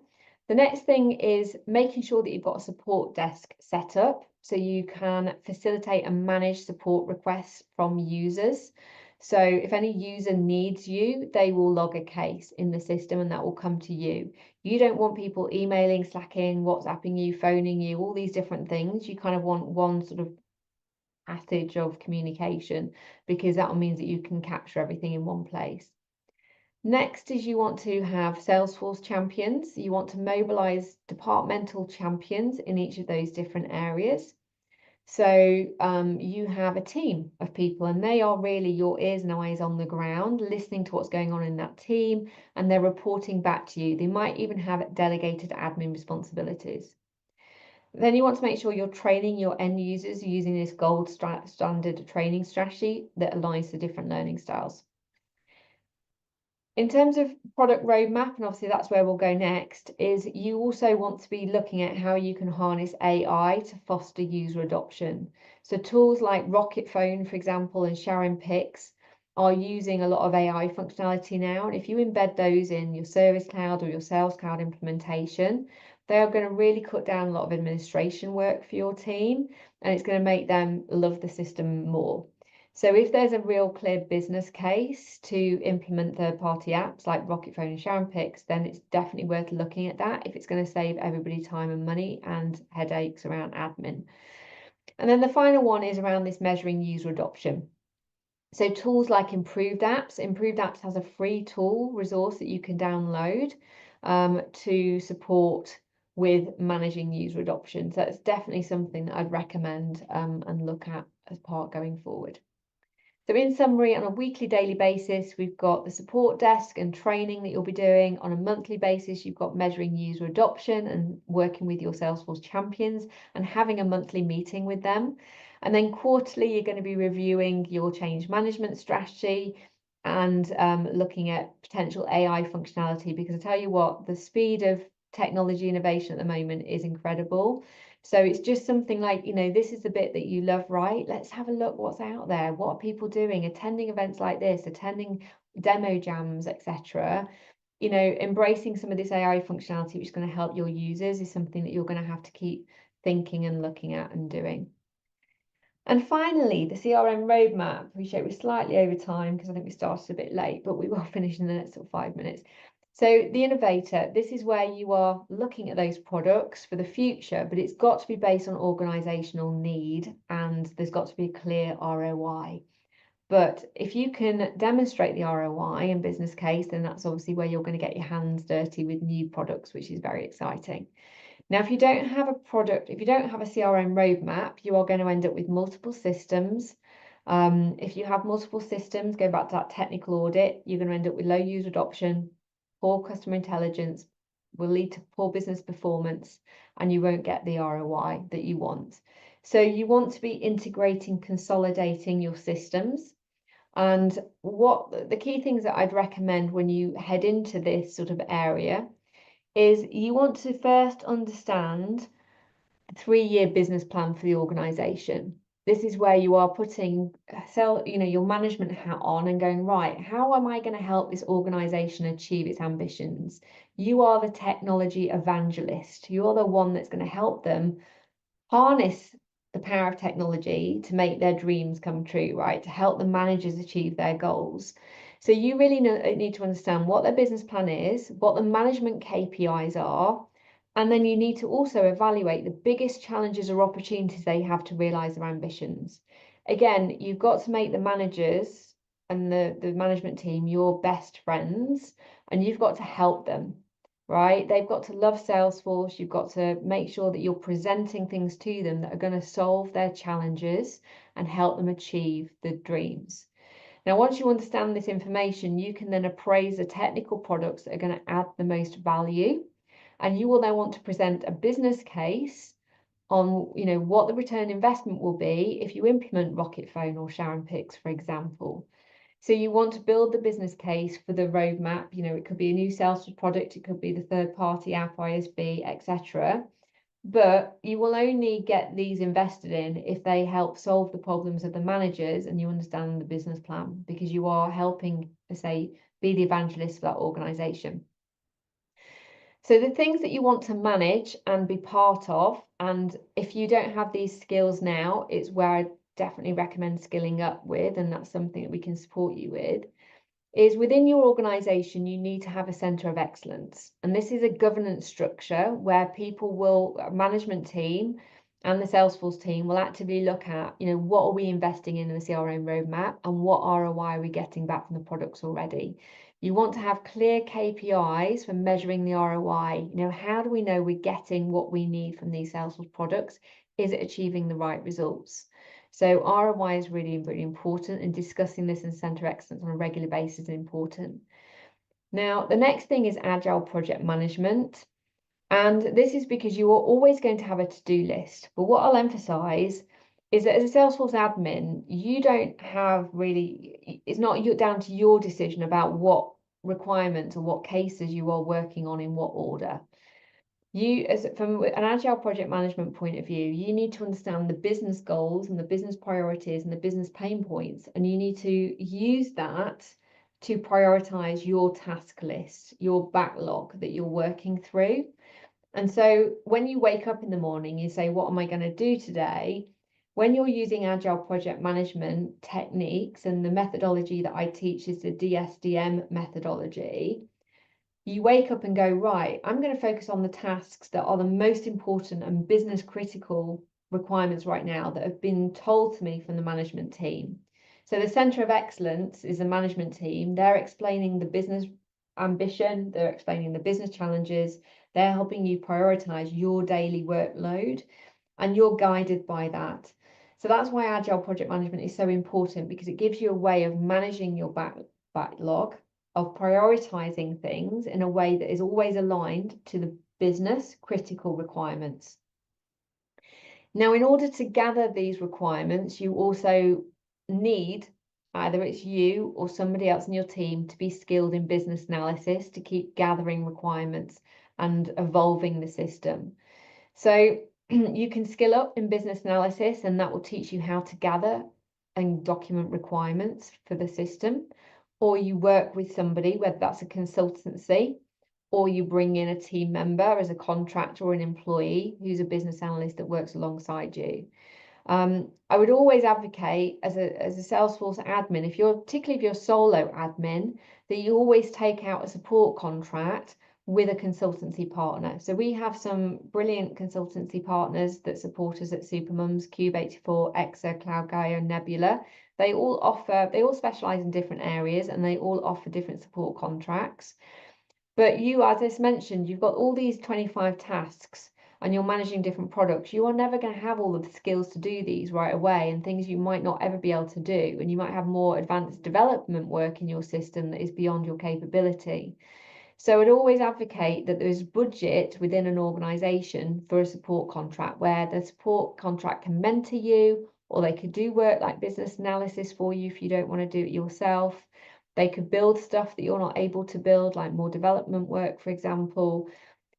The next thing is making sure that you've got a support desk set up so you can facilitate and manage support requests from users. So if any user needs you, they will log a case in the system and that will come to you. You don't want people emailing, Slacking, WhatsApping you, phoning you, all these different things. You kind of want one sort of passage of communication, because that means that you can capture everything in one place. Next is you want to have Salesforce champions. You want to mobilize departmental champions in each of those different areas. So you have a team of people, and they are really your ears and eyes on the ground, listening to what's going on in that team, and they're reporting back to you. They might even have delegated admin responsibilities. Then you want to make sure you're training your end users using this gold standard training strategy that aligns to different learning styles. In terms of product roadmap, and obviously that's where we'll go next, is you also want to be looking at how you can harness AI to foster user adoption. So tools like Rocket Phone, for example, and Sharing Pics are using a lot of AI functionality now. And if you embed those in your Service Cloud or your Sales Cloud implementation, they are going to really cut down a lot of administration work for your team, and it's going to make them love the system more. So if there's a real clear business case to implement third-party apps like Rocket Phone and Sharing Pics, then it's definitely worth looking at that if it's going to save everybody time and money and headaches around admin. And then the final one is around this measuring user adoption. So tools like Improved Apps has a free tool resource that you can download to support with managing user adoption. So that's definitely something that I'd recommend and look at as part going forward. So in summary, on a weekly, daily basis, we've got the support desk and training that you'll be doing. On a monthly basis, you've got measuring user adoption and working with your Salesforce champions and having a monthly meeting with them. And then quarterly, you're going to be reviewing your change management strategy and looking at potential AI functionality, because I tell you what, the speed of technology innovation at the moment is incredible. So it's just something like, this is the bit that you love, right? Let's have a look what's out there. What are people doing? Attending events like this, attending demo jams, etc. Embracing some of this AI functionality, which is going to help your users, is something that you're going to have to keep thinking and looking at and doing. And finally, the CRM roadmap. Appreciate we're slightly over time because I think we started a bit late, but we will finish in the next sort of 5 minutes. So the innovator, this is where you are looking at those products for the future, but it's got to be based on organizational need and there's got to be a clear ROI. But if you can demonstrate the ROI and business case, then that's obviously where you're going to get your hands dirty with new products, which is very exciting. Now, if you don't have a product, if you don't have a CRM roadmap, you are going to end up with multiple systems. If you have multiple systems, going back to that technical audit, you're going to end up with low user adoption, poor customer intelligence, will lead to poor business performance, and you won't get the ROI that you want. So you want to be integrating, consolidating your systems. And what the key things that I'd recommend when you head into this sort of area is you want to first understand the 3-year business plan for the organization. this is where you are putting your management hat on and going, right, how am I going to help this organization achieve its ambitions? You are the technology evangelist. You're the one that's going to help them harness the power of technology to make their dreams come true, right? To help the managers achieve their goals. So you really need to understand what their business plan is, what the management KPIs are, and then you need to also evaluate the biggest challenges or opportunities they have to realize their ambitions. Again, you've got to make the managers and the management team your best friends, and you've got to help them, right? They've got to love Salesforce. You've got to make sure that you're presenting things to them that are going to solve their challenges and help them achieve the dreams. Now, once you understand this information, you can then appraise the technical products that are going to add the most value. And you will then want to present a business case on, what the return investment will be if you implement Rocket Phone or Sharon Pix, for example. So you want to build the business case for the roadmap. It could be a new Salesforce product, it could be the third-party app, ISV, etc. But you will only get these invested in if they help solve the problems of the managers and you understand the business plan, because you are helping, say, be the evangelist for that organization. So the things that you want to manage and be part of, and if you don't have these skills now, it's where I definitely recommend skilling up with, and that's something that we can support you with, is within your organization, you need to have a center of excellence. And this is a governance structure where management team and the Salesforce team will actively look at, what are we investing in the CRM roadmap and what ROI are we getting back from the products already? You want to have clear KPIs for measuring the ROI. How do we know we're getting what we need from these Salesforce products? Is it achieving the right results? So ROI is really, really important, and discussing this in Center of Excellence on a regular basis is important. Now, the next thing is Agile project management. And this is because you are always going to have a to-do list. But what I'll emphasize is that as a Salesforce admin, you don't have really, it's not down to your decision about what requirements or what cases you are working on in what order. From an agile project management point of view, you need to understand the business goals and the business priorities and the business pain points, and you need to use that to prioritize your task list, your backlog that you're working through. And so when you wake up in the morning, you say, what am I going to do today? When you're using agile project management techniques, and the methodology that I teach is the DSDM methodology, you wake up and go, right, I'm going to focus on the tasks that are the most important and business critical requirements right now that have been told to me from the management team. So the Center of Excellence is a management team. They're explaining the business ambition, they're explaining the business challenges, they're helping you prioritize your daily workload, and you're guided by that. So that's why Agile project management is so important, because it gives you a way of managing your backlog, of prioritizing things in a way that is always aligned to the business critical requirements. Now, in order to gather these requirements, you also need, either it's you or somebody else in your team, to be skilled in business analysis to keep gathering requirements and evolving the system. So you can skill up in business analysis, and that will teach you how to gather and document requirements for the system. Or you work with somebody, whether that's a consultancy, or you bring in a team member as a contractor or an employee who's a business analyst that works alongside you. I would always advocate as a Salesforce admin, particularly if you're solo admin, that you always take out a support contract with a consultancy partner. So we have some brilliant consultancy partners that support us at Supermums, Cube84, Exa, CloudGuy, and Nebula. They all specialize in different areas, and they all offer different support contracts. But you, as I mentioned, you've got all these 25 tasks and you're managing different products. You are never going to have all of the skills to do these right away, and things you might not ever be able to do. And you might have more advanced development work in your system that is beyond your capability. So I'd always advocate that there's budget within an organization for a support contract, where the support contract can mentor you, or they could do work like business analysis for you if you don't want to do it yourself. They could build stuff that you're not able to build, like more development work, for example.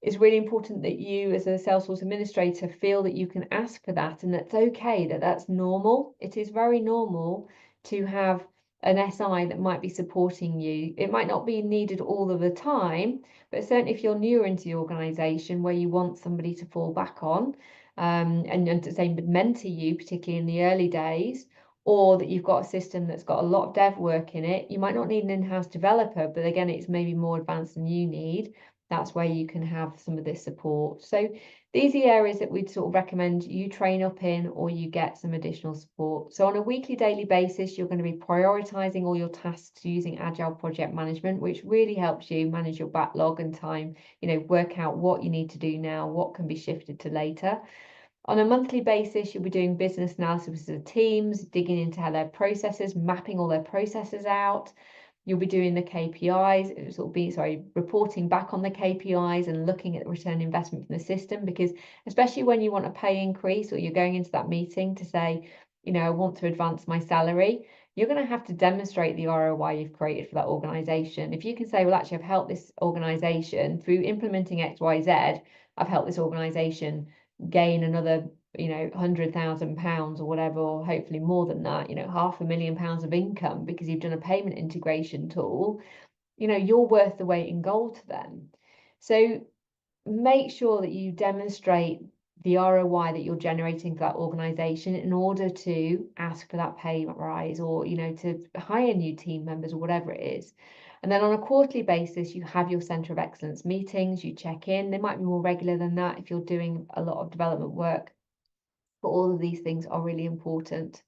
it's really important that you as a Salesforce administrator feel that you can ask for that, and that's okay, that's normal. It is very normal to have an SI that might be supporting you. It might not be needed all of the time, but certainly if you're newer into the organization where you want somebody to fall back on, and to say mentor you, particularly in the early days, or that you've got a system that's got a lot of dev work in it, you might not need an in-house developer, but again, it's maybe more advanced than you need. That's where you can have some of this support. So these are the areas that we'd sort of recommend you train up in, or you get some additional support. So on a weekly, daily basis, you're going to be prioritizing all your tasks using Agile project management, which really helps you manage your backlog and time, work out what you need to do now, what can be shifted to later. On a monthly basis, you'll be doing business analysis of teams, digging into how their processes, mapping all their processes out. You'll be doing the KPIs, reporting back on the KPIs and looking at the return on investment from the system, because especially when you want a pay increase, or you're going into that meeting to say, I want to advance my salary, you're going to have to demonstrate the ROI you've created for that organization. If you can say, well, actually, I've helped this organization through implementing XYZ, I've helped this organization gain another £100,000 or whatever, or hopefully more than that, £500,000 of income because you've done a payment integration tool, you're worth the weight in gold to them. So make sure that you demonstrate the ROI that you're generating for that organization in order to ask for that pay rise, or to hire new team members, or whatever it is. And then on a quarterly basis, you have your Centre of Excellence meetings, you check in. They might be more regular than that if you're doing a lot of development work, but all of these things are really important.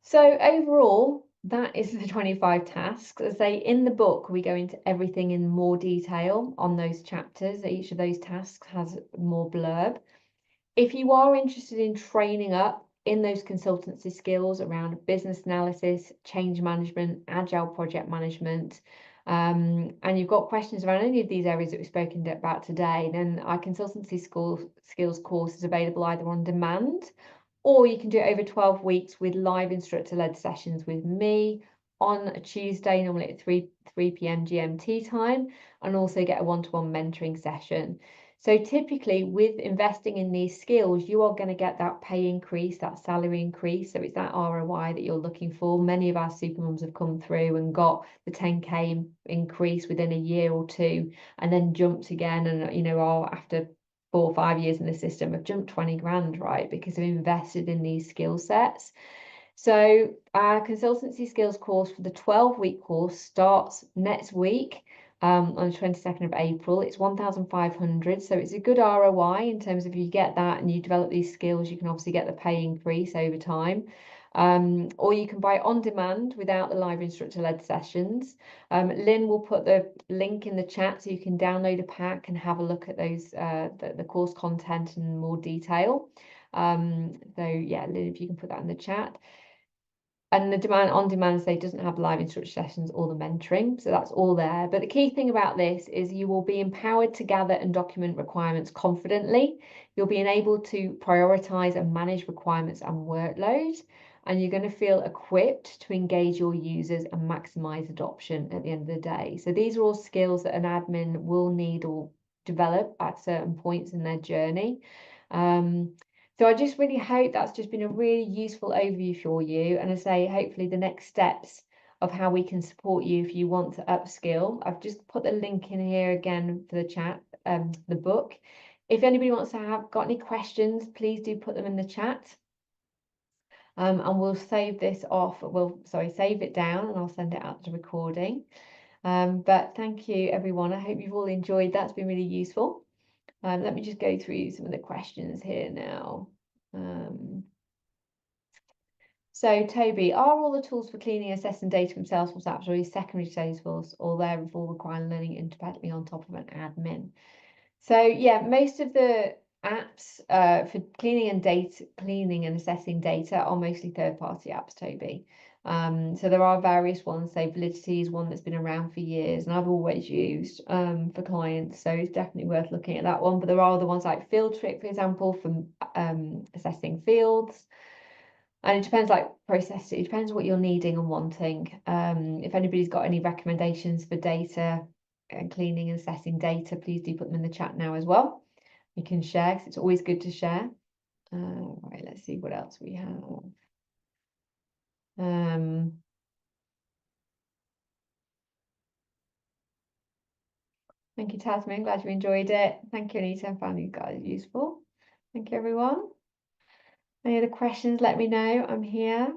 So overall, that is the 25 tasks. As I say, in the book, we go into everything in more detail on those chapters. Each of those tasks has more blurb. If you are interested in training up in those consultancy skills around business analysis, change management, agile project management, and you've got questions around any of these areas that we've spoken about today, then our consultancy skills course is available either on demand, or you can do it over 12 weeks with live instructor-led sessions with me on a Tuesday, normally at 3 p.m. GMT time, and also get a one-to-one mentoring session. So typically with investing in these skills, you are going to get that pay increase, that salary increase. So it's that ROI that you're looking for. Many of our supermums have come through and got the 10K increase within a year or two, and then jumped again, and are after 4 or 5 years in the system have jumped 20 grand, right? Because they've invested in these skill sets. So our consultancy skills course for the 12-week course starts next week. On the 22nd of April. It's 1,500, so it's a good ROI in terms of, if you get that and you develop these skills, you can obviously get the pay increase over time. Or you can buy it on demand without the live instructor-led sessions. Lynn will put the link in the chat so you can download a pack and have a look at those the course content in more detail. So yeah, Lynn, if you can put that in the chat. And the on-demand say doesn't have live instructor sessions or the mentoring, so that's all there. But the key thing about this is you will be empowered to gather and document requirements confidently. You'll be enabled to prioritize and manage requirements and workload, and you're going to feel equipped to engage your users and maximize adoption at the end of the day. So these are all skills that an admin will need or develop at certain points in their journey. So I just really hope that's just been a really useful overview for you. And I say, hopefully the next steps of how we can support you if you want to upskill. I've just put the link in here again for the chat, the book. If anybody wants to got any questions, please do put them in the chat. And we'll save this off. Save it down, and I'll send it out as a recording. But thank you, everyone. I hope you've all enjoyed that. It's been really useful. Let me just go through some of the questions here now. So Toby, are all the tools for cleaning and assessing data from Salesforce apps or secondary Salesforce, or they're all requiring learning independently on top of an admin? So yeah, most of the apps for cleaning and assessing data are mostly third-party apps, Toby. So there are various ones. Say Validity is one that's been around for years and I've always used for clients, so it's definitely worth looking at that one. But there are other ones like Fieldtrip, for example, for assessing fields. And it depends, it depends what you're needing and wanting. If anybody's got any recommendations for data cleaning and assessing data, please do put them in the chat now as well. You can share, because it's always good to share. Right, let's see what else we have. Thank you, Tasman. Glad you enjoyed it. Thank you, Anita. I found you guys useful. Thank you, everyone. Any other questions, let me know. I'm here.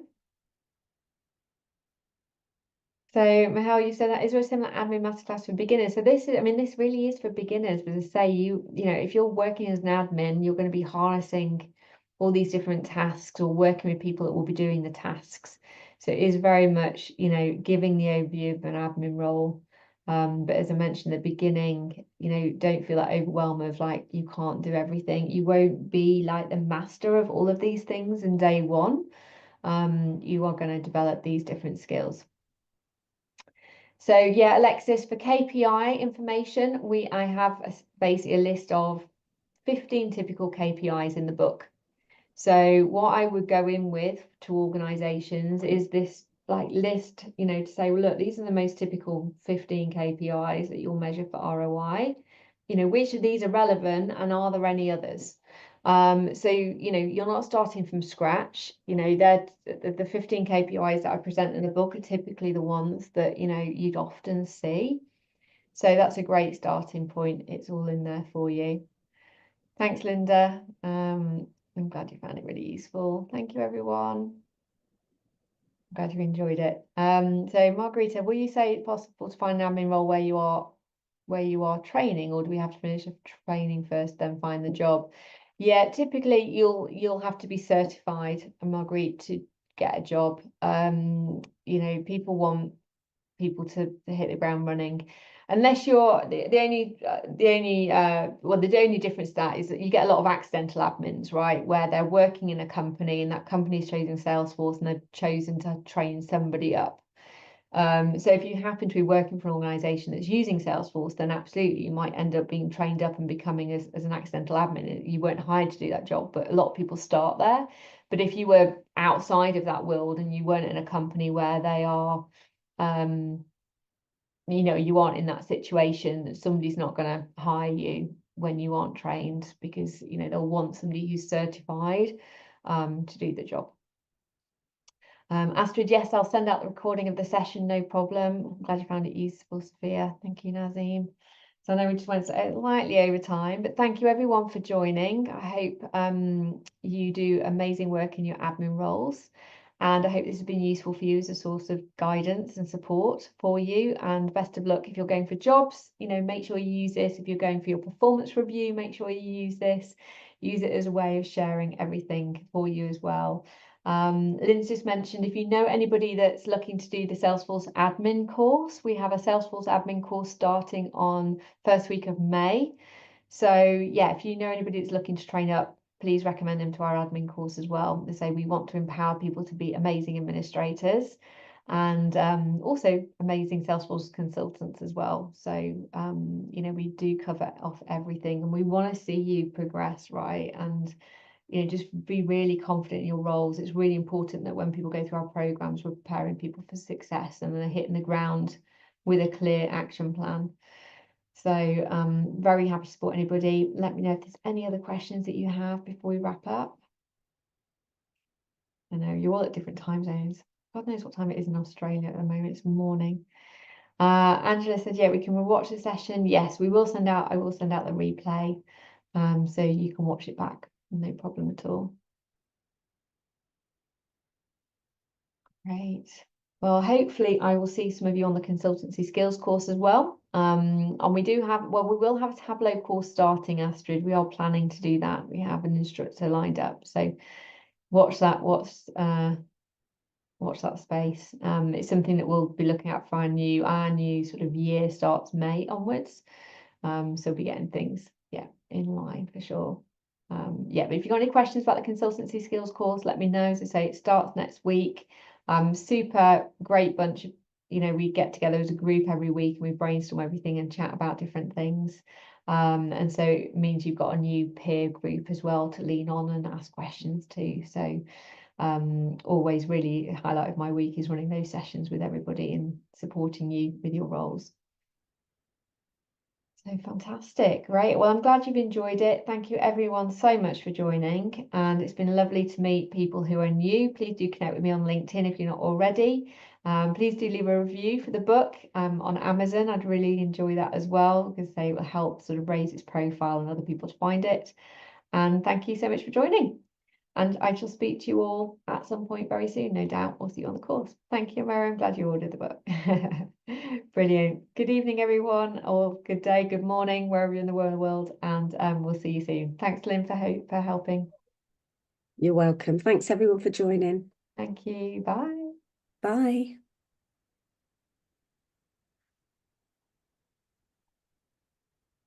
So, Mahal, you said that is there a similar admin masterclass for beginners? So this is, I mean, this really is for beginners. But as I say, you know, if you're working as an admin, you're going to be harnessing all these different tasks or working with people that will be doing the tasks. So it is very much, you know, giving the overview of an admin role. But as I mentioned at the beginning, you know, don't feel that overwhelm of like you can't do everything. You won't be like the master of all of these things in day one. You are going to develop these different skills. So yeah, Alexis, for KPI information, I have basically a list of 15 typical KPIs in the book. So what I would go in with to organizations is this like list, you know, to say, well, look, these are the most typical 15 KPIs that you'll measure for ROI. You know, which of these are relevant and are there any others? So, you know, you're not starting from scratch. You know, the 15 KPIs that I present in the book are typically the ones that, you know, you'd often see. So that's a great starting point. It's all in there for you. Thanks, Linda. I'm glad you found it really useful. Thank you, everyone. I'm glad you enjoyed it. So Margarita, will you say it's possible to find an admin role where you are training, or do we have to finish training first, then find the job? Yeah, typically you'll have to be certified, Marguerite, to get a job. You know, people want people to hit the ground running, unless you're the only difference to that is that you get a lot of accidental admins, right, where they're working in a company and that company's choosing Salesforce and they've chosen to train somebody up. So if you happen to be working for an organization that's using Salesforce, then absolutely you might end up being trained up and becoming as an accidental admin. You weren't hired to do that job, but a lot of people start there. But if you were outside of that world and you weren't in a company where they are, you know, you aren't in that situation, somebody's not going to hire you when you aren't trained, because, you know, they'll want somebody who's certified to do the job. Astrid, yes, I'll send out the recording of the session, no problem. I'm glad you found it useful, Sophia. Thank you, Nazim. So I know we just went slightly over time, but thank you everyone for joining. I hope you do amazing work in your admin roles. And I hope this has been useful for you as a source of guidance and support for you. And best of luck if you're going for jobs. You know, make sure you use this. If you're going for your performance review, make sure you use this. Use it as a way of sharing everything for you as well. Lynn's just mentioned, if you know anybody that's looking to do the Salesforce admin course, we have a Salesforce admin course starting on first week of May. So yeah, if you know anybody that's looking to train up, please recommend them to our admin course as well. They say we want to empower people to be amazing administrators and also amazing Salesforce consultants as well. So, you know, we do cover off everything and we want to see you progress, right? And, you know, just be really confident in your roles. It's really important that when people go through our programs, we're preparing people for success and they're hitting the ground with a clear action plan. So very happy to support anybody. Let me know if there's any other questions that you have before we wrap up. I know you're all at different time zones. God knows what time it is in Australia at the moment. It's morning. Angela said, yeah, we can watch the session. Yes, we will send out, I will send out the replay. So you can watch it back. No problem at all. Great. Well, hopefully I will see some of you on the consultancy skills course as well. And we will have a Tableau course starting, Astrid. We are planning to do that. We have an instructor lined up. So watch that space. It's something that we'll be looking at for our new sort of year starts May onwards. So we'll be getting things, yeah, in line for sure. Yeah, but if you've got any questions about the consultancy skills course, let me know. As I say, it starts next week. Super great bunch of, you know, we get together as a group every week and we brainstorm everything and chat about different things. And so it means you've got a new peer group as well to lean on and ask questions to. So always really a highlight of my week is running those sessions with everybody and supporting you with your roles. So fantastic. Great. Well, I'm glad you've enjoyed it. Thank you everyone so much for joining. And it's been lovely to meet people who are new. Please do connect with me on LinkedIn if you're not already. Please do leave a review for the book on Amazon. I'd really enjoy that as well, because they will help sort of raise its profile and other people to find it. And thank you so much for joining. And I shall speak to you all at some point very soon, no doubt. We'll see you on the course. Thank you, Mary. I'm glad you ordered the book. Brilliant. Good evening, everyone, or good day, good morning, wherever you're in the world. And we'll see you soon. Thanks, Lynn, for helping. You're welcome. Thanks, everyone, for joining. Thank you. Bye. Bye.